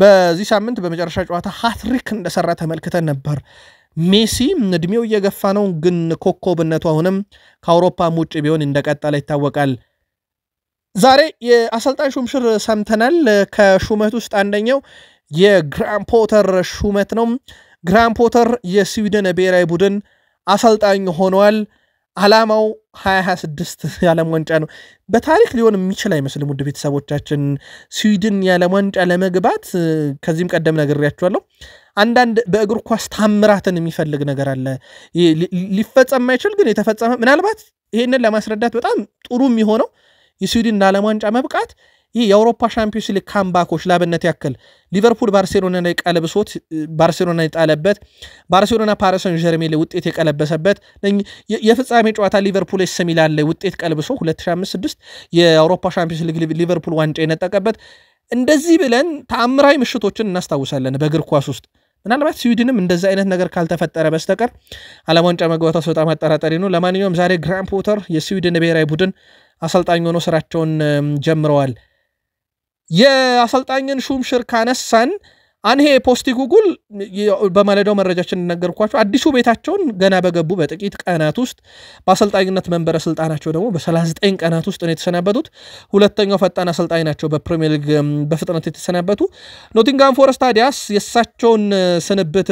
በዚህ ሳምንት በመጨረሻ ጨዋታ ሃትሪክ እንደሰራ ተመልክተን ነበር ሜሲ እድሜው እየገፋ ነው ግን ኮከብነቱ አሁንም ከአውሮፓም ውጭ ቢሆን እንደቀጠለ ይታወቃል ዛሬ የአሰልጣኝ ሹምሽር ሰምተናል ከሹመት ውስጥ አንደኛው የግራም ፖተር ሹመት ነው ግራም ፖተር የስዊድን ብሔራዊ ቡድን አሰልጣኝ ሆነዋል ዓላማው 2026 የዓለም ዋንጫ ነው በታሪክ ሊሆን የሚችል አይመስልም ውድ ቤተሰቦቻችን ስዊድን የዓለም ዋንጫ ለመግባት ከዚህም ቀደም ነግሬያችኋለሁ አንዳንድ በእግር ኳስ ታምራትን የሚፈልግ ነገር አለ ሊፈጸም ማይችል ግን የተፈጸመ ምናልባት ይሄንን ለማስረዳት በጣም ጥሩ የሚሆነው የስዊድን ለዓለም ዋንጫ መብቃት ይህ የአውሮፓ ሻምፒዮንስ ሊግ ካምባኮች ላብነት ያክል ሊቨርፑል ባርሴሎና ላይ ቀለብሶት ባርሴሎና ይጣለበት ባርሴሎና ፓሪስ ሰን ዠርሜን ላይ ውጤት የቀለበሰበት የፍጻሜ ጨዋታ ሊቨርፑል ኤሲ ሚላን ላይ ውጤት ቀልብሶ 2005-6 የአውሮፓ ሻምፒዮንስ ሊግ ሊቨርፑል ዋንጫ የነጠቀበት እንደዚህ ብለን ተአምራዊ ምሽቶችን እናስታውሳለን በእግር ኳስ ውስጥ ምናልባት ስዊድንም እንደዛ አይነት ነገር ካልተፈጠረ በስተቀር ዓለም ዋንጫ መግባቷ በጣም አጠራጣሪ ነው ለማንኛውም ዛሬ ግራም ፖተር የስዊድን ብሔራዊ ቡድን አሰልጣኝ ሆነው ስራቸውን ጀምረዋል የአሰልጣኝን ሹምሽር ካነሳን አንሄ ፖስቴኮግሉ በማለዳው መረጃችን እንደነገርኳችሁ አዲሱ ቤታቸውን ገና በገቡ በጥቂት ቀናት ውስጥ በአሰልጣኝነት መንበረ ስልጣናቸው ደግሞ በ39 ቀናት ውስጥ ነው የተሰናበቱት ሁለተኛው ፈጣን አሰልጣኝ ናቸው በፕሪሚየር ሊግ በፍጥነት የተሰናበቱ ኖቲንጋም ፎረስት ታዲያስ የሳቸውን ስንብት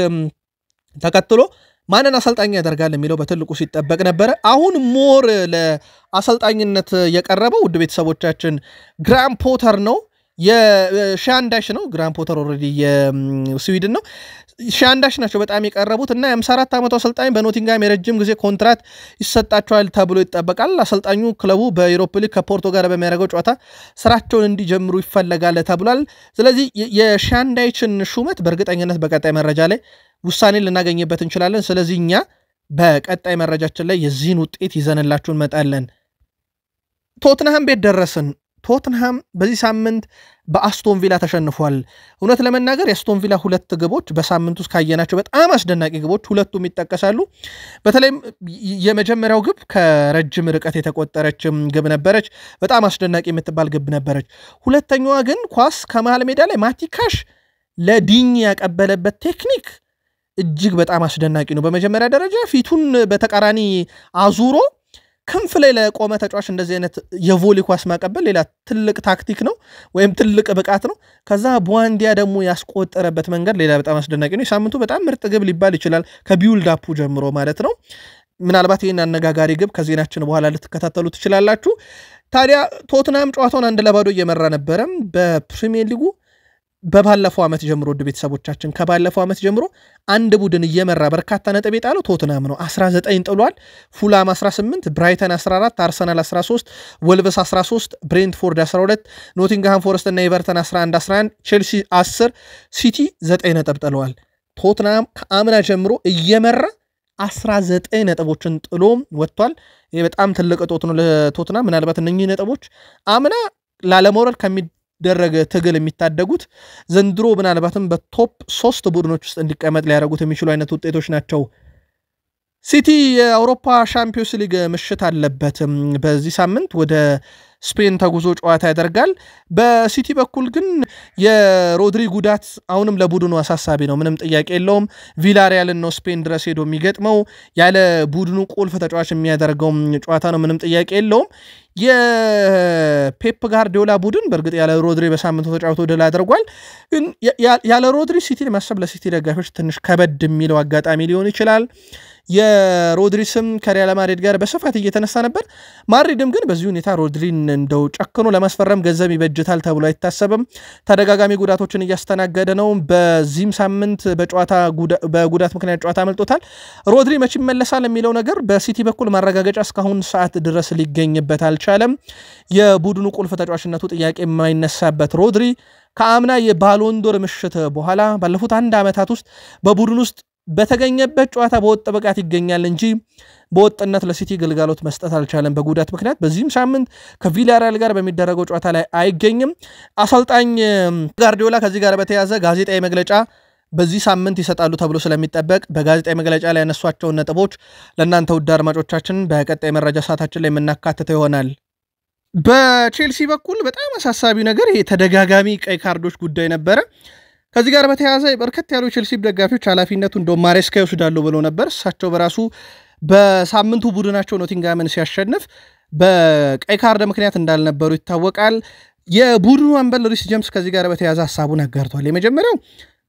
ተከትሎ ማንን አሰልጣኝ ያደርጋል የሚለው በትልቁ ሲጠበቅ ነበር አሁን ሞር ለአሰልጣኝነት የቀረበው ውድ ቤተሰቦቻችን ግራም ፖተር ነው የሻንዳሽ ነው ግራም ፖተር ኦሬዲ የስዊድን ነው ሻንዳሽ ናቸው በጣም የቀረቡት እና የ54 ዓመቱ አሰልጣኝ በኖቲንጋም የረጅም ጊዜ ኮንትራት ይሰጣቸዋል ተብሎ ይጠበቃል አሰልጣኙ ክለቡ በዩሮፓ ሊግ ከፖርቶ ጋር በሚያደርገው ጨዋታ ስራቸውን እንዲጀምሩ ይፈልጋል ተብሏል ስለዚህ የሻንዳይችን ሹመት በእርግጠኝነት በቀጣይ መረጃ ላይ ውሳኔ ልናገኝበት እንችላለን ስለዚህ እኛ በቀጣይ መረጃችን ላይ የዚህን ውጤት ይዘንላችሁ እንመጣለን ቶትንሃም ቤት ደረስን ቶትንሃም በዚህ ሳምንት በአስቶን ቪላ ተሸንፏል እውነት ለመናገር የአስቶን ቪላ ሁለት ግቦች በሳምንቱ ውስጥ ካየናቸው በጣም አስደናቂ ግቦች ሁለቱም ይጠቀሳሉ በተለይም የመጀመሪያው ግብ ከረጅም ርቀት የተቆጠረች ግብ ነበረች በጣም አስደናቂ የምትባል ግብ ነበረች ሁለተኛዋ ግን ኳስ ከመሃል ሜዳ ላይ ማቲካሽ ለዲኝ ያቀበለበት ቴክኒክ እጅግ በጣም አስደናቂ ነው በመጀመሪያ ደረጃ ፊቱን በተቃራኒ አዙሮ ክንፍ ላይ ለቆመ ተጫዋች እንደዚህ አይነት የቮሊ ኳስ ማቀበል ሌላ ትልቅ ታክቲክ ነው ወይም ትልቅ ብቃት ነው ከዛ ቡዋንዲያ ደግሞ ያስቆጠረበት መንገድ ሌላ በጣም አስደናቂ ነው የሳምንቱ በጣም ምርጥ ግብ ሊባል ይችላል ከቢውልድ አፑ ጀምሮ ማለት ነው ምናልባት ይህን አነጋጋሪ ግብ ከዜናችን በኋላ ልትከታተሉ ትችላላችሁ ታዲያ ቶትንሃም ጨዋታውን 1-0 እየመራ ነበረ በፕሪሚየር ሊጉ በባለፈው ዓመት ጀምሮ ወደ ቤተሰቦቻችን ከባለፈው ዓመት ጀምሮ አንድ ቡድን እየመራ በርካታ ነጥብ የጣለው ቶትንሃም ነው 19 ጥሏል ፉላም 18 ብራይተን 14 አርሰናል 13 ወልቭስ 13 ብሬንትፎርድ 12 ኖቲንግሃም ፎረስት እና ኤቨርተን 11 ቼልሲ 10 ሲቲ 9 ነጥብ ጥለዋል ቶትንሃም ከአምና ጀምሮ እየመራ 19 ነጥቦችን ጥሎ ወጥቷል ይሄ በጣም ትልቅ ጦት ነው ለቶትንሃም ምናልባት እነኚህ ነጥቦች አምና ላለመውረድ ደረገ ትግል የሚታደጉት ዘንድሮ ምናልባትም በቶፕ 3 ቡድኖች ውስጥ እንዲቀመጥ ሊያደርጉት የሚችሉ አይነት ውጤቶች ናቸው ሲቲ የአውሮፓ ሻምፒዮንስ ሊግ ምሽት አለበት በዚህ ሳምንት ወደ ስፔን ተጉዞ ጨዋታ ያደርጋል በሲቲ በኩል ግን የሮድሪ ጉዳት አሁንም ለቡድኑ አሳሳቢ ነው ምንም ጥያቄ የለውም ቪላሪያል ነው ስፔን ድረስ ሄዶ የሚገጥመው ያለ ቡድኑ ቁልፍ ተጫዋች የሚያደርገው ጨዋታ ነው ምንም ጥያቄ የለውም የፔፕ ጋርዲዮላ ቡድን በእርግጥ ያለ ሮድሪ በሳምንቱ ተጫውቶ ድል አድርጓል ግን ያለ ሮድሪ ሲቲ ማሰብ ለሲቲ ደጋፊዎች ትንሽ ከበድ የሚለው አጋጣሚ ሊሆን ይችላል የሮድሪ ስም ከሪያል ማድሪድ ጋር በስፋት እየተነሳ ነበር። ማድሪድም ግን በዚህ ሁኔታ ሮድሪን እንደው ጨክኖ ለማስፈረም ገንዘብ ይበጅታል ተብሎ አይታሰብም። ተደጋጋሚ ጉዳቶችን እያስተናገደ ነው። በዚህም ሳምንት በጉዳት ምክንያት ጨዋታ አመልጦታል። ሮድሪ መቼ ይመለሳል የሚለው ነገር በሲቲ በኩል ማረጋገጫ እስካሁን ሰዓት ድረስ ሊገኝበት አልቻለም። የቡድኑ ቁልፍ ተጫዋችነቱ ጥያቄ የማይነሳበት ሮድሪ ከአምና የባሎንዶር ምሽት በኋላ ባለፉት 1 ዓመታት ውስጥ በቡድን ውስጥ በተገኘበት ጨዋታ በወጥ ብቃት ይገኛል እንጂ በወጥነት ለሲቲ ግልጋሎት መስጠት አልቻለም በጉዳት ምክንያት። በዚህም ሳምንት ከቪላሪያል ጋር በሚደረገው ጨዋታ ላይ አይገኝም። አሰልጣኝ ጋርዲዮላ ከዚህ ጋር በተያያዘ ጋዜጣዊ መግለጫ በዚህ ሳምንት ይሰጣሉ ተብሎ ስለሚጠበቅ በጋዜጣዊ መግለጫ ላይ ያነሷቸውን ነጥቦች ለእናንተ ውድ አድማጮቻችን በቀጣይ መረጃ ሰዓታችን ላይ የምናካትተው ይሆናል። በቼልሲ በኩል በጣም አሳሳቢ ነገር ይሄ ተደጋጋሚ ቀይ ካርዶች ጉዳይ ነበረ። ከዚህ ጋር በተያያዘ በርከት ያሉ ቼልሲ ደጋፊዎች ኃላፊነቱ እንደው ማሬስካ ይወስዳሉ ብለው ነበር። እሳቸው በራሱ በሳምንቱ ቡድናቸው ኖቲንግሃምን ሲያሸንፍ በቀይ ካርድ ምክንያት እንዳልነበሩ ይታወቃል። የቡድኑ አምበል ሪስ ጄምስ ከዚህ ጋር በተያያዘ ሐሳቡን አጋርቷል። የመጀመሪያው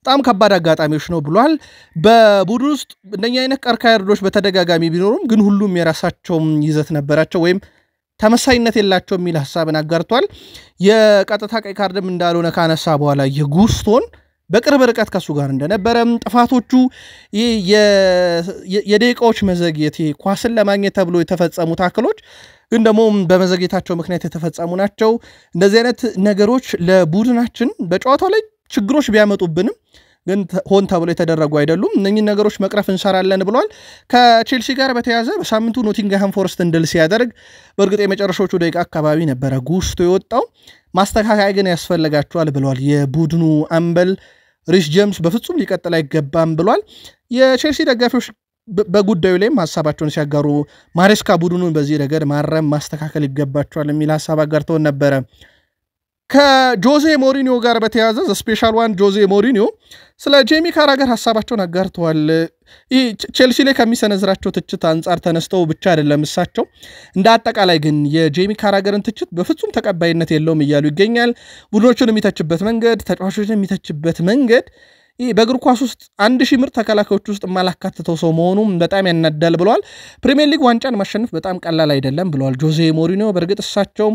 በጣም ከባድ አጋጣሚዎች ነው ብሏል። በቡድን ውስጥ እንደኛ አይነት ቀይ ካርዶች በተደጋጋሚ ቢኖሩም ግን ሁሉም የራሳቸው ይዘት ነበራቸው ወይም ተመሳይነት የላቸው የሚል ሐሳብን አጋርቷል። የቀጥታ ቀይ ካርድም እንዳልሆነ ካነሳ በኋላ የጉስቶን በቅርብ ርቀት ከሱ ጋር እንደነበረ ጥፋቶቹ የደቂቃዎች መዘግየት ኳስን ለማግኘት ተብሎ የተፈጸሙ ታክሎች ግን ደግሞ በመዘግየታቸው ምክንያት የተፈጸሙ ናቸው። እንደዚህ አይነት ነገሮች ለቡድናችን በጨዋታው ላይ ችግሮች ቢያመጡብንም ግን ሆን ተብሎ የተደረጉ አይደሉም። እነኚህ ነገሮች መቅረፍ እንሰራለን ብለዋል። ከቼልሲ ጋር በተያያዘ በሳምንቱ ኖቲንግሃም ፎረስትን ድል ሲያደርግ በእርግጥ የመጨረሻዎቹ ደቂቃ አካባቢ ነበረ ጉስቶ የወጣው ማስተካከያ ግን ያስፈልጋቸዋል ብለዋል የቡድኑ አምበል ሪስ ጄምስ። በፍጹም ሊቀጥል አይገባም ብለዋል። የቼልሲ ደጋፊዎች በጉዳዩ ላይም ሐሳባቸውን ሲያጋሩ ማሬስካ ቡድኑን በዚህ ረገድ ማረም ማስተካከል ይገባቸዋል የሚል ሐሳብ አጋርተውን ነበረ። ከጆዜ ሞሪኒዮ ጋር በተያያዘ ስፔሻል ዋን ጆዜ ሞሪኒዮ ስለ ጄሚ ካራገር ሐሳባቸውን አጋርተዋል። ይህ ቼልሲ ላይ ከሚሰነዝራቸው ትችት አንጻር ተነስተው ብቻ አይደለም እሳቸው እንደ አጠቃላይ ግን የጄሚ ካራገርን ትችት በፍጹም ተቀባይነት የለውም እያሉ ይገኛል። ቡድኖቹን የሚተችበት መንገድ፣ ተጫዋቾችን የሚተችበት መንገድ ይህ በእግር ኳስ ውስጥ 1000 ምርጥ ተከላካዮች ውስጥ ማላካተተው ሰው መሆኑም በጣም ያናዳል ብለዋል። ፕሪሚየር ሊግ ዋንጫን ማሸነፍ በጣም ቀላል አይደለም ብለዋል ጆዜ ሞሪኒዮ። በእርግጥ እሳቸው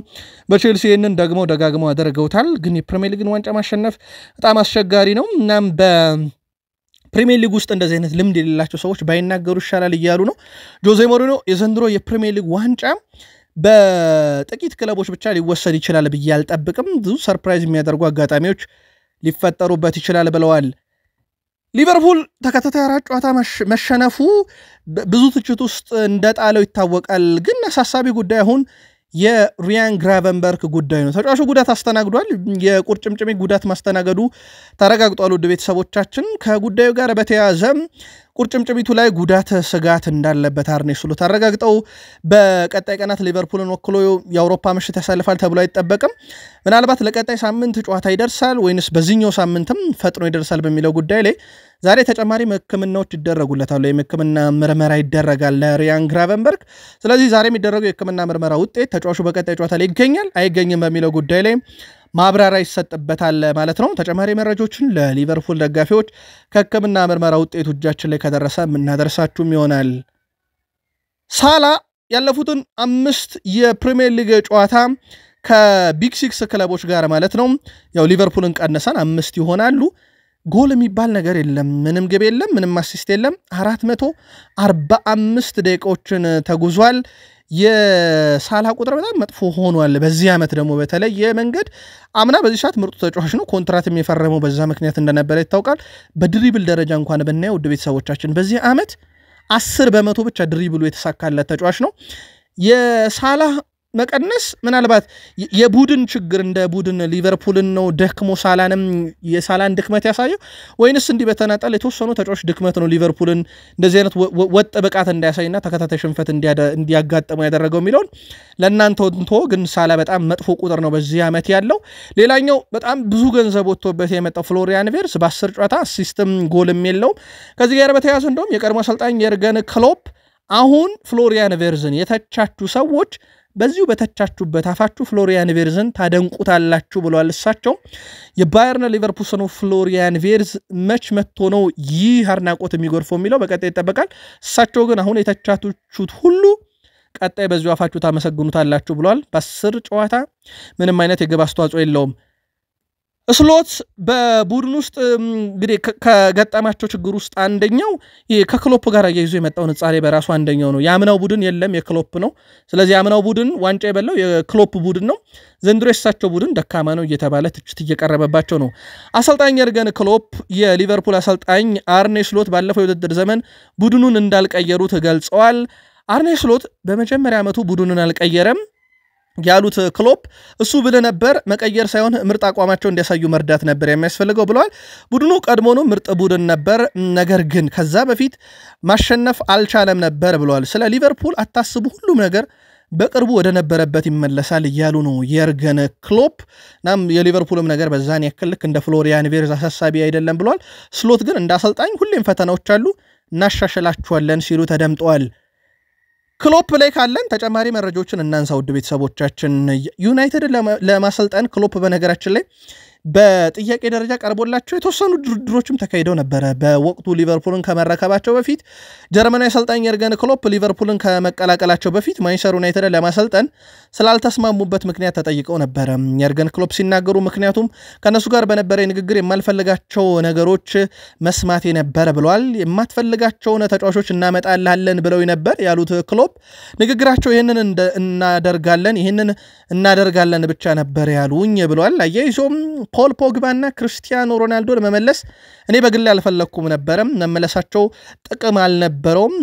በቼልሲ ይህንን ደጋግመው አደረገውታል። ግን የፕሪሚየር ሊግን ዋንጫ ማሸነፍ በጣም አስቸጋሪ ነው። እናም በፕሪሚየር ሊግ ውስጥ እንደዚህ አይነት ልምድ የሌላቸው ሰዎች ባይናገሩ ይሻላል እያሉ ነው። ጆዜ ሞሪኒዮ የዘንድሮ የፕሪሚየር ሊግ ዋንጫ በጥቂት ክለቦች ብቻ ሊወሰድ ይችላል ብዬ አልጠብቅም። ብዙ ሰርፕራይዝ የሚያደርጉ አጋጣሚዎች ሊፈጠሩበት ይችላል ብለዋል። ሊቨርፑል ተከታታይ 4 ጨዋታ መሸነፉ ብዙ ትችት ውስጥ እንደጣለው ይታወቃል። ግን አሳሳቢ ጉዳይ አሁን የሪያን ግራቨንበርክ ጉዳይ ነው። ተጫዋቹ ጉዳት አስተናግዷል። የቁርጭምጭሚት ጉዳት ማስተናገዱ ተረጋግጧል። ውድ ቤተሰቦቻችን ከጉዳዩ ጋር በተያያዘ ቁርጭምጭሚቱ ላይ ጉዳት ስጋት እንዳለበት አርኔ ስሎት አረጋግጠው በቀጣይ ቀናት ሊቨርፑልን ወክሎ የአውሮፓ ምሽት ያሳልፋል ተብሎ አይጠበቅም። ምናልባት ለቀጣይ ሳምንት ጨዋታ ይደርሳል ወይንስ በዚህኛው ሳምንትም ፈጥኖ ይደርሳል በሚለው ጉዳይ ላይ ዛሬ ተጨማሪ ሕክምናዎች ይደረጉለታል። የሕክምና ምርመራ ይደረጋል ለሪያን ግራቨንበርክ። ስለዚህ ዛሬ የሚደረገው የሕክምና ምርመራ ውጤት ተጫዋቹ በቀጣይ ጨዋታ ላይ ይገኛል አይገኝም በሚለው ጉዳይ ላይ ማብራሪያ ይሰጥበታል ማለት ነው። ተጨማሪ መረጃዎችን ለሊቨርፑል ደጋፊዎች ከሕክምና ምርመራ ውጤቱ እጃችን ላይ ከደረሰ የምናደርሳችሁም ይሆናል። ሳላ ያለፉትን 5 የፕሪሚየር ሊግ ጨዋታ ከቢግ 6 ክለቦች ጋር ማለት ነው ያው ሊቨርፑልን ቀነሰን 5 ይሆናሉ። ጎል የሚባል ነገር የለም፣ ምንም ግብ የለም፣ ምንም አሲስት የለም። 445 ደቂቃዎችን ተጉዟል። የሳላ ቁጥር በጣም መጥፎ ሆኗል። በዚህ ዓመት ደግሞ በተለየ መንገድ አምና በዚህ ሰዓት ምርጡ ተጫዋች ነው። ኮንትራትም የፈረመው በዛ ምክንያት እንደነበረ ይታወቃል። በድሪብል ደረጃ እንኳን ብናየው ውድ ቤተሰቦቻችን በዚህ ዓመት 10% ብቻ ድሪብሉ የተሳካለት ተጫዋች ነው። የሳላ መቀነስ ምናልባት የቡድን ችግር እንደ ቡድን ሊቨርፑልን ነው ደክሞ የሳላን ድክመት ያሳየው ወይንስ እንዲህ በተናጠል የተወሰኑ ተጫዋች ድክመት ነው ሊቨርፑልን እንደዚህ አይነት ወጥ ብቃት እንዳያሳይና ተከታታይ ሽንፈት እንዲያጋጥመው ያደረገው የሚለውን ለእናንተ ግን ሳላ በጣም መጥፎ ቁጥር ነው በዚህ ዓመት ያለው። ሌላኛው በጣም ብዙ ገንዘብ ወጥቶበት የመጣው ፍሎሪያን ቬርስ በ10 ጨዋታ አሲስትም ጎልም የለውም። ከዚህ ጋር በተያያዘ እንደውም የቀድሞ አሰልጣኝ የርገን ክሎፕ አሁን ፍሎሪያን ቬርዝን የተቻቹ ሰዎች በዚሁ በተቻችሁበት አፋችሁ ፍሎሪያን ቬርዝን ታደንቁታላችሁ ብለዋል። እሳቸው የባየርን ሊቨርፑል ፍሎሪያን ቬርዝ መች መጥቶ ነው ይህ አድናቆት የሚጎርፈው የሚለው በቀጣይ ይጠበቃል። እሳቸው ግን አሁን የተቻችሁት ሁሉ ቀጣይ በዚሁ አፋችሁ ታመሰግኑታላችሁ ብለዋል። በ10 ጨዋታ ምንም አይነት የግብ አስተዋጽኦ የለውም። ስሎት በቡድን ውስጥ እንግዲህ ከገጠማቸው ችግር ውስጥ አንደኛው ከክሎፕ ጋር እያይዞ የመጣው ንጻሬ በራሱ አንደኛው ነው። ያምናው ቡድን የለም የክሎፕ ነው። ስለዚህ ያምናው ቡድን ዋንጫ የበላው የክሎፕ ቡድን ነው። ዘንድሮ የሳቸው ቡድን ደካማ ነው እየተባለ ትችት እየቀረበባቸው ነው። አሰልጣኝ የርገን ክሎፕ የሊቨርፑል አሰልጣኝ አርኔ ስሎት ባለፈው የውድድር ዘመን ቡድኑን እንዳልቀየሩት ገልጸዋል። አርኔ ስሎት በመጀመሪያ ዓመቱ ቡድኑን አልቀየረም ያሉት ክሎፕ እሱ ብለ ነበር መቀየር ሳይሆን ምርጥ አቋማቸው እንዲያሳዩ መርዳት ነበር የሚያስፈልገው ብለዋል። ቡድኑ ቀድሞኑ ምርጥ ቡድን ነበር፣ ነገር ግን ከዛ በፊት ማሸነፍ አልቻለም ነበር ብለዋል። ስለ ሊቨርፑል አታስቡ፣ ሁሉም ነገር በቅርቡ ወደ ነበረበት ይመለሳል እያሉ ነው የርገን ክሎፕ። ናም የሊቨርፑልም ነገር በዛን ያክል ልክ እንደ ፍሎሪያን ቬርዝ አሳሳቢ አይደለም ብለዋል። ስሎት ግን እንዳሰልጣኝ ሁሌም ፈተናዎች አሉ፣ እናሻሽላቸዋለን ሲሉ ተደምጠዋል። ክሎፕ ላይ ካለን ተጨማሪ መረጃዎችን እናንሳ ውድ ቤተሰቦቻችን። ዩናይትድ ለማሰልጠን ክሎፕ በነገራችን ላይ በጥያቄ ደረጃ ቀርቦላቸው የተወሰኑ ድርድሮችም ተካሂደው ነበረ። በወቅቱ ሊቨርፑልን ከመረከባቸው በፊት ጀርመናዊ አሰልጣኝ የርገን ክሎፕ ሊቨርፑልን ከመቀላቀላቸው በፊት ማንቸስተር ዩናይትድ ለማሰልጠን ስላልተስማሙበት ምክንያት ተጠይቀው ነበረ። የርገን ክሎፕ ሲናገሩ ምክንያቱም ከነሱ ጋር በነበረ ንግግር የማልፈልጋቸው ነገሮች መስማት ነበር ብለዋል። የማትፈልጋቸውን ተጫዋቾች እናመጣለን ብለው ነበር ያሉት ክሎፕ ንግግራቸው ይህንን እናደርጋለን ብቻ ነበር ያሉኝ ብለዋል። አያይዞም ፖል ፖግባና ክርስቲያኖ ሮናልዶን መመለስ እኔ በግል አልፈለኩም ነበር፣ መመለሳቸው ጥቅም አልነበረውም።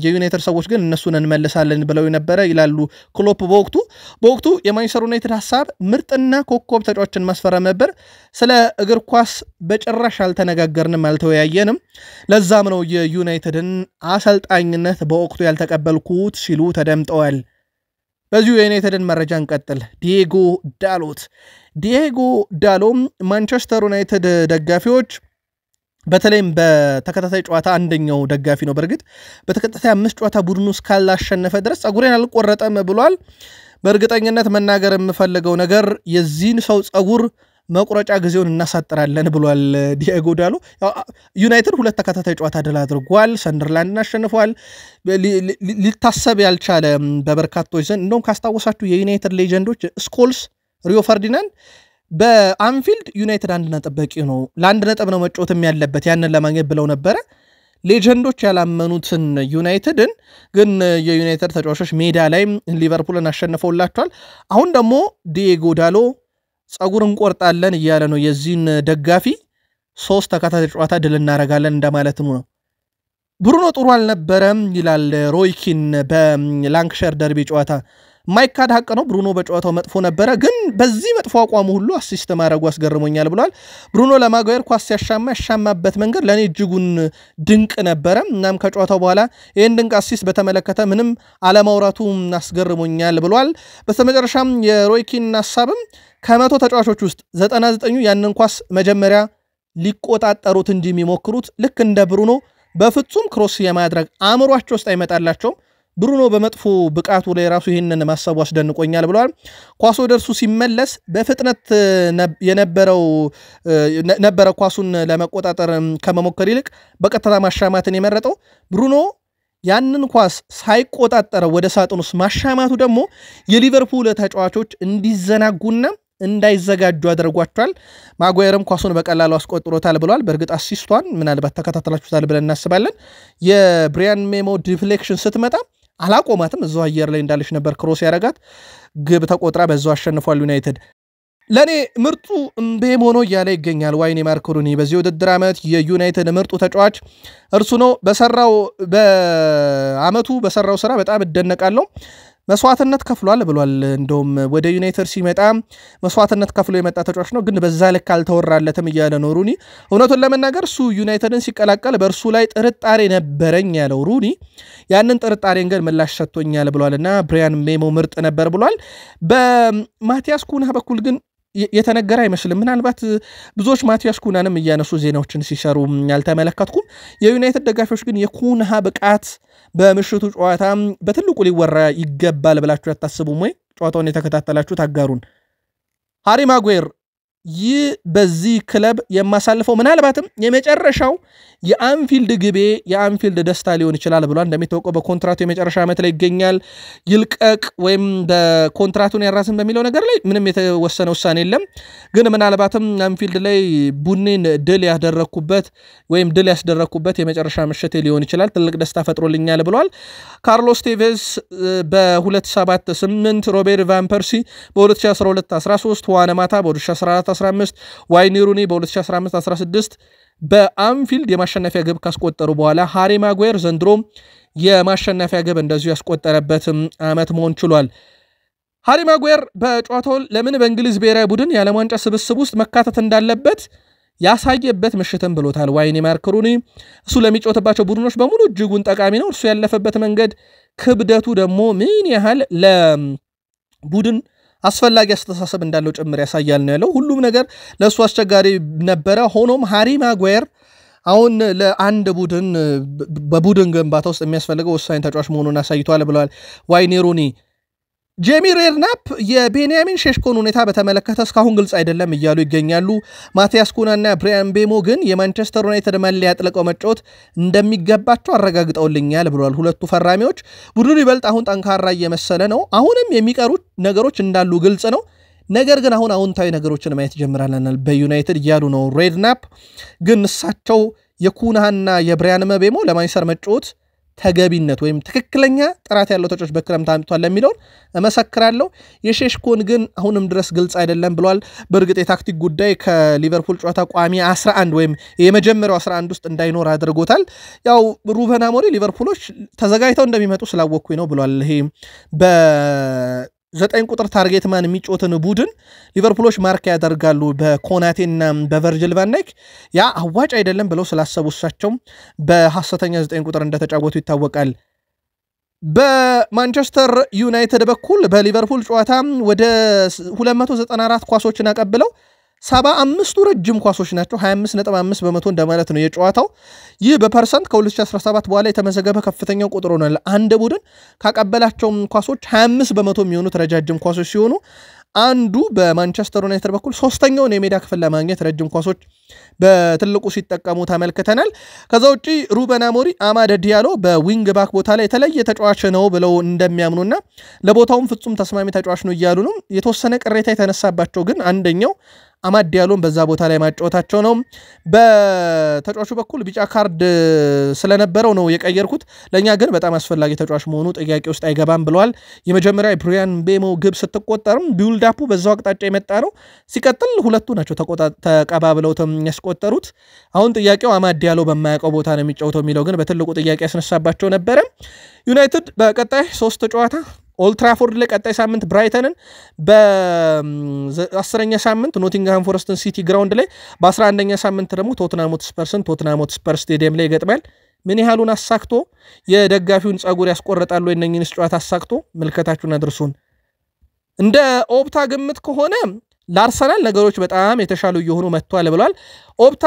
የዩናይትድ ሰዎች ግን እነሱን እንመልሳለን ብለው ነበር ይላሉ ክሎፕ። በወቅቱ የማንቸስተር ዩናይትድ ሐሳብ ምርጥና ኮከብ ተጫዋቾችን ማስፈረም ነበር። ስለ እግር ኳስ በጭራሽ አልተነጋገርንም፣ አልተወያየንም። ለዛም ነው የዩናይትድን አሰልጣኝነት በወቅቱ ያልተቀበልኩት ሲሉ ተደምጠዋል። በዚሁ የዩናይትድን መረጃ እንቀጥል። ዲዬጎ ዳሎም ማንቸስተር ዩናይትድ ደጋፊዎች በተለይም በተከታታይ ጨዋታ አንደኛው ደጋፊ ነው። በእርግጥ በተከታታይ 5 ጨዋታ ቡድኑ እስካላሸነፈ ድረስ ጸጉሬን አልቆረጠም ብሏል። በእርግጠኝነት መናገር የምፈልገው ነገር የዚህን ሰው ጸጉር መቁረጫ ጊዜውን እናሳጥራለን ብሏል ዲዬጎ ዳሎ። ዩናይትድ 2 ተከታታይ ጨዋታ ድል አድርጓል። ሰንደርላንድን አሸንፏል። ሊታሰብ ያልቻለ በበርካቶች ዘንድ እንደውም ካስታወሳችሁ የዩናይትድ ሌጀንዶች ስኮልስ፣ ሪዮ ፈርዲናንድ በአንፊልድ ዩናይትድ 1 ነጥብ በቂ ነው፣ ለ1 ነጥብ ነው መጫወትም ያለበት ያንን ለማግኘት ብለው ነበረ። ሌጀንዶች ያላመኑትን ዩናይትድን ግን የዩናይትድ ተጫዋቾች ሜዳ ላይ ሊቨርፑልን አሸንፈውላቸዋል። አሁን ደግሞ ዲዬጎ ዳሎ ጸጉር እንቆርጣለን እያለ ነው። የዚህን ደጋፊ 3 ተከታታይ ጨዋታ ድል እናረጋለን እንደማለት ነው። ብሩኖ ጥሩ አልነበረም ይላል ሮይኪን በላንክሸር ደርቢ ጨዋታ። ማይካድ ሐቅ ነው። ብሩኖ በጨዋታው መጥፎ ነበረ፣ ግን በዚህ መጥፎ አቋሙ ሁሉ አሲስት ማድረጉ አስገርሞኛል ብሏል። ብሩኖ ለማጓየር ኳስ ያሻማበት መንገድ ለእኔ እጅጉን ድንቅ ነበረ። እናም ከጨዋታው በኋላ ይህን ድንቅ አሲስት በተመለከተ ምንም አለማውራቱ አስገርሞኛል ብሏል። በስተመጨረሻም የሮይኪን ሐሳብም ከ100 ተጫዋቾች ውስጥ 99ኙ ያንን ኳስ መጀመሪያ ሊቆጣጠሩት እንጂ የሚሞክሩት ልክ እንደ ብሩኖ በፍጹም ክሮስ የማድረግ አእምሯቸው ውስጥ አይመጣላቸውም። ብሩኖ በመጥፎ ብቃቱ ላይ ራሱ ይህንን ማሰቡ አስደንቆኛል ብለዋል። ኳስ ወደ እርሱ ሲመለስ በፍጥነት ነበረ ኳሱን ለመቆጣጠር ከመሞከር ይልቅ በቀጥታ ማሻማትን የመረጠው። ብሩኖ ያንን ኳስ ሳይቆጣጠረው ወደ ሳጥን ውስጥ ማሻማቱ ደግሞ የሊቨርፑል ተጫዋቾች እንዲዘናጉና እንዳይዘጋጁ አድርጓቸዋል። ማጓየርም ኳሱን በቀላሉ አስቆጥሮታል ብለዋል። በእርግጥ አሲስቷን ምናልባት ተከታተላችሁታል ብለን እናስባለን። የብሪያን ሜሞ ዲፍሌክሽን ስትመጣ አላቆማትም፣ እዛው አየር ላይ እንዳለች ነበር ክሮስ ያረጋት፣ ግብ ተቆጥራ በዛው አሸንፏል ዩናይትድ። ለኔ ምርጡ እምቤሞ ነው እያለ ይገኛል ዋይኔ ማርክ ሩኒ። በዚህ ውድድር ዓመት የዩናይትድ ምርጡ ተጫዋች እርሱ ነው። በአመቱ በሰራው ስራ በጣም እደነቃለሁ። መስዋዕትነት ከፍሏል ብሏል። እንደውም ወደ ዩናይትድ ሲመጣ መስዋዕትነት ከፍሎ የመጣ ተጫዋች ነው፣ ግን በዛ ልክ አልተወራለትም እያለ ነው ሩኒ። እውነቱን ለመናገር እሱ ዩናይትድን ሲቀላቀል በእርሱ ላይ ጥርጣሬ ነበረኝ ያለው ሩኒ ያንን ጥርጣሬን ግን ምላሽ ሰጥቶኛል ብሏልና ብሪያን ሜሞ ምርጥ ነበር ብሏል። በማቲያስ ኩንሃ በኩል ግን የተነገረ አይመስልም ምናልባት ብዙዎች ማቲያስ ኩናንም እያነሱ ዜናዎችን ሲሰሩ ያልተመለከትኩም የዩናይትድ ደጋፊዎች ግን የኩንሃ ብቃት በምሽቱ ጨዋታ በትልቁ ሊወራ ይገባል ብላችሁ ያታስቡም ወይ ጨዋታውን የተከታተላችሁ ታጋሩን ሃሪ ማጓየር ይህ በዚህ ክለብ የማሳልፈው ምናልባትም የመጨረሻው የአንፊልድ ግቤ የአንፊልድ ደስታ ሊሆን ይችላል ብሏል እንደሚታወቀው በኮንትራቱ የመጨረሻ ዓመት ላይ ይገኛል ይልቀቅ ወይም በኮንትራቱን ያራዝም በሚለው ነገር ላይ ምንም የተወሰነ ውሳኔ የለም ግን ምናልባትም አንፊልድ ላይ ቡድኔን ድል ያስደረኩበት የመጨረሻ ምሽት ሊሆን ይችላል ትልቅ ደስታ ፈጥሮልኛል ብሏል ካርሎስ ቴቬዝ በ2007-8 ሮቤርት ቫን ፐርሲ በ2012-13 ዋነማታ በ2014-15 ዋይኒ ሩኒ በ2015-16 በአንፊልድ የማሸነፊያ ግብ ካስቆጠሩ በኋላ ሃሪ ማጓየር ዘንድሮ የማሸነፊያ ግብ እንደዚሁ ያስቆጠረበት ዓመት መሆን ችሏል ሃሪ ማጓየር በጨዋታው ለምን በእንግሊዝ ብሔራዊ ቡድን የዓለም ዋንጫ ስብስብ ውስጥ መካተት እንዳለበት ያሳየበት ምሽትን ብሎታል ዋይኒ ማርክ ሩኒ እሱ ለሚጫወትባቸው ቡድኖች በሙሉ እጅጉን ጠቃሚ ነው እሱ ያለፈበት መንገድ ክብደቱ ደግሞ ምን ያህል ለቡድን አስፈላጊ አስተሳሰብ እንዳለው ጭምር ያሳያል ነው ያለው ሁሉም ነገር ለሱ አስቸጋሪ ነበረ ሆኖም ሃሪ ማጓየር አሁን ለአንድ ቡድን በቡድን ግንባታ ውስጥ የሚያስፈልገው ወሳኝ ተጫዋች መሆኑን አሳይቷል ብለዋል ዋይኒ ሩኒ ጄሚ ሬድናፕ የቤንያሚን ሼሽኮን ሁኔታ በተመለከተ እስካሁን ግልጽ አይደለም እያሉ ይገኛሉ ማቲያስ ኩናና ብራያን ቤሞ ግን የማንቸስተር ዩናይትድ መለያ ያጥልቀው መጫወት እንደሚገባቸው አረጋግጠውልኛል ብለዋል ሁለቱ ፈራሚዎች ቡድኑ ይበልጥ አሁን ጠንካራ እየመሰለ ነው አሁንም የሚቀሩት ነገሮች እንዳሉ ግልጽ ነው ነገር ግን አሁን አዎንታዊ ነገሮችን ማየት ጀምራለናል በዩናይትድ እያሉ ነው ሬድናፕ ግን እሳቸው የኩናና የብራያን ቤሞ ለማንቸስተር መጫወት ተገቢነት ወይም ትክክለኛ ጥራት ያለው ተጫዋች በክረምት አምጥቷል ለሚለው መሰክራለሁ የሼሽኮን ግን አሁንም ድረስ ግልጽ አይደለም ብሏል በእርግጥ የታክቲክ ጉዳይ ከሊቨርፑል ጨዋታ ቋሚ 11 ወይም የመጀመሪያው 11 ውስጥ እንዳይኖር አድርጎታል ያው ሩበን አሞሪም ሊቨርፑሎች ተዘጋጅተው እንደሚመጡ ስላወቅኩኝ ነው ብሏል ይሄ በ9 ቁጥር ታርጌት ማን የሚጫወትን ቡድን ሊቨርፑሎች ማርክ ያደርጋሉ በኮናቴና በቨርጅል ቫን ዳይክ ያ አዋጭ አይደለም ብለው ስላሰቡሳቸው በሐሰተኛ 9 ቁጥር እንደተጫወቱ ይታወቃል በማንቸስተር ዩናይትድ በኩል በሊቨርፑል ጨዋታ ወደ 294 ኳሶችን አቀብለው 75ቱ ረጅም ኳሶች ናቸው 25.5% እንደማለት ነው የጨዋታው ይህ በፐርሰንት ከ2017 በኋላ የተመዘገበ ከፍተኛው ቁጥር ሆኗል አንድ ቡድን ካቀበላቸው ኳሶች 25% የሚሆኑት ረጃጅም ኳሶች ሲሆኑ አንዱ በማንቸስተር ዩናይትድ በኩል ሶስተኛውን የሜዳ ክፍል ለማግኘት ረጅም ኳሶች በትልቁ ሲጠቀሙ ተመልክተናል ከዛ ውጪ ሩበን አሞሪም አማድ ዲያሎ በዊንግ ባክ ቦታ ላይ የተለየ ተጫዋች ነው ብለው እንደሚያምኑና ለቦታውም ፍጹም ተስማሚ ተጫዋች ነው እያሉ ነው የተወሰነ ቅሬታ የተነሳባቸው ግን አንደኛው አማድ ዲያሎን በዛ ቦታ ላይ ማጫወታቸው ነው በተጫዋቹ በኩል ቢጫ ካርድ ስለነበረው ነው የቀየርኩት ለኛ ግን በጣም አስፈላጊ ተጫዋች መሆኑ ጥያቄ ውስጥ አይገባም ብለዋል የመጀመሪያው ብራያን ቤሞ ግብ ስትቆጠርም ቢልድ አፑ በዛው አቅጣጫ የመጣ ነው ሲቀጥል ሁለቱ ናቸው ተቀባብለው ያስቆጠሩት አሁን ጥያቄው አማድ ዲያሎ በማያውቀው ቦታ ነው የሚጫወተው የሚለው ግን በትልቁ ጥያቄ ያስነሳባቸው ነበር ዩናይትድ በቀጣይ 3 ጨዋታ ኦልድ ትራፎርድ ላይ ቀጣይ ሳምንት ብራይተንን በ10ኛ ሳምንት ኖቲንግሃም ፎረስትን ሲቲ ግራውንድ ላይ በ11ኛ ሳምንት ደግሞ ቶትናም ሆትስፐር ስቴዲየም ላይ ይገጥማል ምን ያህሉን አሳክቶ የደጋፊውን ጸጉር ያስቆርጣሉ የነኝንስ ጨዋታ አሳክቶ ምልከታችሁን አድርሱን እንደ ኦፕታ ግምት ከሆነ ለአርሰናል ነገሮች በጣም የተሻሉ እየሆኑ መጥቷል ብሏል ኦፕታ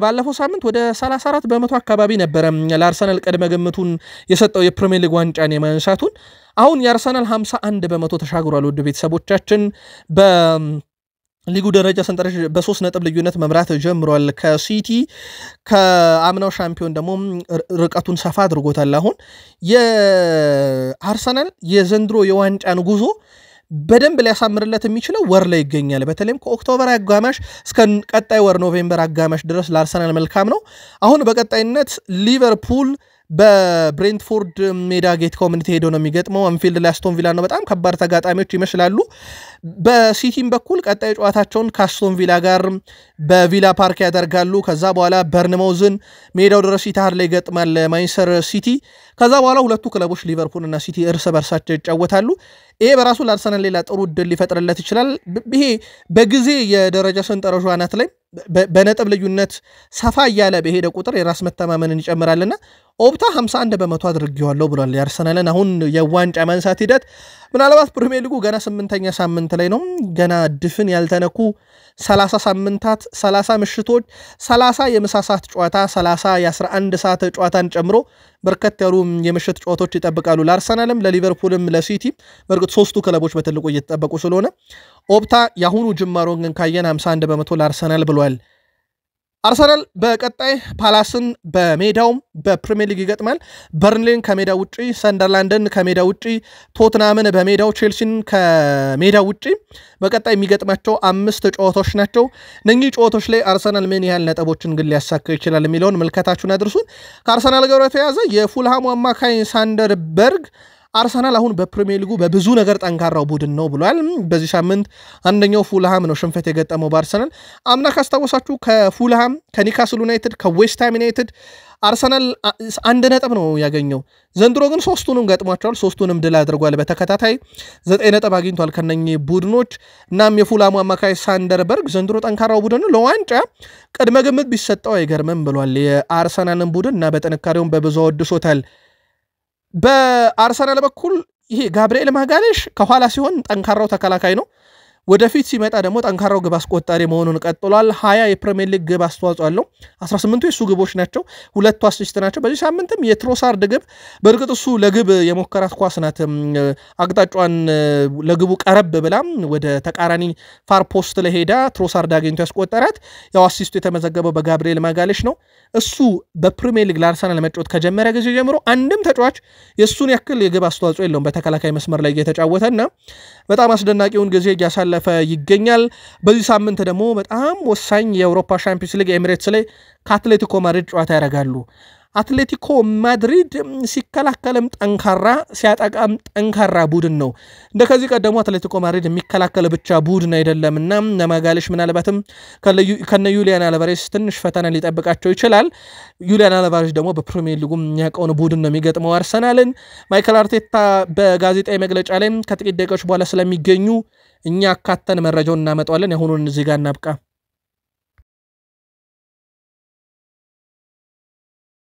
ባለፈው ሳምንት ወደ 34% አካባቢ ነበር ለአርሰናል ቀድመ ግምቱን የሰጠው የፕሪሚየር ሊግ ዋንጫን የማንሳቱን አሁን የአርሰናል 51% ተሻግሯል ወደ ቤተሰቦቻችን በሊጉ ደረጃ ሰንጠረዥ በ3 ነጥብ ልዩነት መምራት ጀምሯል ከሲቲ ከአምናው ሻምፒዮን ደግሞ ርቀቱን ሰፋ አድርጎታል አሁን የአርሰናል የዘንድሮ የዋንጫን ጉዞ በደንብ ሊያሳምርለት የሚችለው ወር ላይ ይገኛል በተለይም ከኦክቶበር አጋማሽ እስከ ቀጣይ ወር ኖቬምበር አጋማሽ ድረስ ለአርሰናል መልካም ነው አሁን በቀጣይነት ሊቨርፑል በብሬንትፎርድ ሜዳ ጌት ኮሚኒቲ ሄዶ ነው የሚገጥመው አንፊልድ ላይ አስቶን ቪላ ነው በጣም ከባድ ተጋጣሚዎች ይመስላሉ በሲቲም በኩል ቀጣይ ጨዋታቸውን ከአስቶን ቪላ ጋር በቪላ ፓርክ ያደርጋሉ ከዛ በኋላ በርንማውዝን ሜዳው ድረስ ኢታሃድ ላይ ይገጥማል ማንቸስተር ሲቲ ከዛ በኋላ ሁለቱ ክለቦች ሊቨርፑል እና ሲቲ እርስ በርሳቸው ይጫወታሉ ይሄ በራሱ ለአርሰናል ሌላ ጥሩ እድል ሊፈጥርለት ይችላል። ይሄ በጊዜ የደረጃ ሰንጠረዡ አናት ላይ በነጥብ ልዩነት ሰፋ እያለ በሄደ ቁጥር የራስ መተማመንን ይጨምራልና ኦፕታ 51 በመቶ አድርጌዋለሁ ብሏል። የአርሰናልን አሁን የዋንጫ ማንሳት ሂደት ምናልባት ፕሪሚየር ሊጉ ገና 8ኛ ሳምንት ላይ ነው። ገና ድፍን ያልተነኩ 30 ሳምንታት፣ 30 ምሽቶች፣ 30 የምሳ ሰዓት ጨዋታ፣ 30 የ11 ሰዓት ጨዋታን ጨምሮ በርከት ያሉ የምሽት ጨዋታዎች ይጠብቃሉ ለአርሰናልም ለሊቨርፑልም ለሲቲ። በእርግጥ ሶስቱ ክለቦች በትልቁ እየተጠበቁ ስለሆነ ኦፕታ የአሁኑ ጅማሮን ግን ካየን 51 በመቶ ለአርሰናል ብሏል። አርሰናል በቀጣይ ፓላስን በሜዳውም በፕሪሚየር ሊግ ይገጥማል። በርንሌን ከሜዳ ውጪ፣ ሰንደርላንድን ከሜዳ ውጪ፣ ቶትናምን በሜዳው፣ ቼልሲን ከሜዳ ውጪ በቀጣይ የሚገጥማቸው 5 ጨዋታዎች ናቸው። እነኚህ ጨዋታዎች ላይ አርሰናል ምን ያህል ነጥቦችን ግን ሊያሳካ ይችላል የሚለውን መልከታችሁን አድርሱን። ከአርሰናል ጋር የተያዘ የፉልሃሙ አማካይ ሳንደርበርግ አርሰናል አሁን በፕሪሚየር ሊጉ በብዙ ነገር ጠንካራው ቡድን ነው ብሏል። በዚህ ሳምንት አንደኛው ፉልሃም ነው ሽንፈት የገጠመው በአርሰናል። አምና ካስታወሳችሁ ከፉልሃም፣ ከኒካስል ዩናይትድ፣ ከዌስትሃም ዩናይትድ አርሰናል 1 ነጥብ ነው ያገኘው። ዘንድሮ ግን ሶስቱንም ገጥሟቸዋል፣ ሶስቱንም ድል አድርጓል። በተከታታይ 9 ነጥብ አግኝቷል ከነኚህ ቡድኖች። እናም የፉልሃሙ አማካይ ሳንደርበርግ ዘንድሮ ጠንካራው ቡድን ለዋንጫ ቅድመ ግምት ቢሰጠው አይገርምም ብሏል። የአርሰናልን ቡድን እና በጥንካሬውን በብዙ ወድሶታል። በአርሰናል በኩል ይሄ ጋብርኤል ማጋሌሽ ከኋላ ሲሆን ጠንካራው ተከላካይ ነው። ወደፊት ሲመጣ ደግሞ ጠንካራው ግብ አስቆጣሪ መሆኑን ቀጥሏል። 20 የፕሪሚየር ሊግ ግብ አስተዋጽኦ አለው። 18ቱ የሱ ግቦች ናቸው፣ 2 አሲስት ናቸው። በዚህ ሳምንትም የትሮሳርድ ግብ በእርግጥ እሱ ለግብ የሞከራት ኳስ ናት። አቅጣጫዋን ለግቡ ቀረብ ብላ ወደ ተቃራኒ ፋር ፖስት ላይ ሄዳ ትሮሳርድ አግኝቶ ያስቆጠራት። ያው አሲስቱ የተመዘገበው በጋብርኤል ማጋሌሽ ነው። እሱ በፕሪሚየር ሊግ ለአርሰናል መጫወት ከጀመረ ጊዜ ጀምሮ አንድም ተጫዋች የእሱን ያክል የግብ አስተዋጽኦ የለውም በተከላካይ መስመር ላይ እየተጫወተና በጣም አስደናቂውን ጊዜ እያሳለፈ ይገኛል። በዚህ ሳምንት ደግሞ በጣም ወሳኝ የአውሮፓ ሻምፒዮንስ ሊግ ኤሚሬትስ ላይ ከአትሌቲኮ ማድሪድ ጨዋታ ያደርጋሉ። አትሌቲኮ ማድሪድ ሲከላከልም ጠንካራ ሲያጠቃም ጠንካራ ቡድን ነው። እንደከዚህ ቀደሙ አትሌቲኮ ማድሪድ የሚከላከል ብቻ ቡድን አይደለምና ለማጋለሽ ምናልባትም ከነ ዩሊያን አልቫሬስ ትንሽ ፈተና ሊጠብቃቸው ይችላል። ዩሊያን አልቫሬስ ደግሞ በፕሪሚየር ሊጉ የሚያውቀውን ቡድን ነው የሚገጥመው አርሰናልን። ማይክል አርቴታ በጋዜጣዊ መግለጫ ላይ ከጥቂት ደቂቃዎች በኋላ ስለሚገኙ እኛ አካተን መረጃውን እናመጣዋለን። የአሁኑን እዚህ ጋር እናብቃ።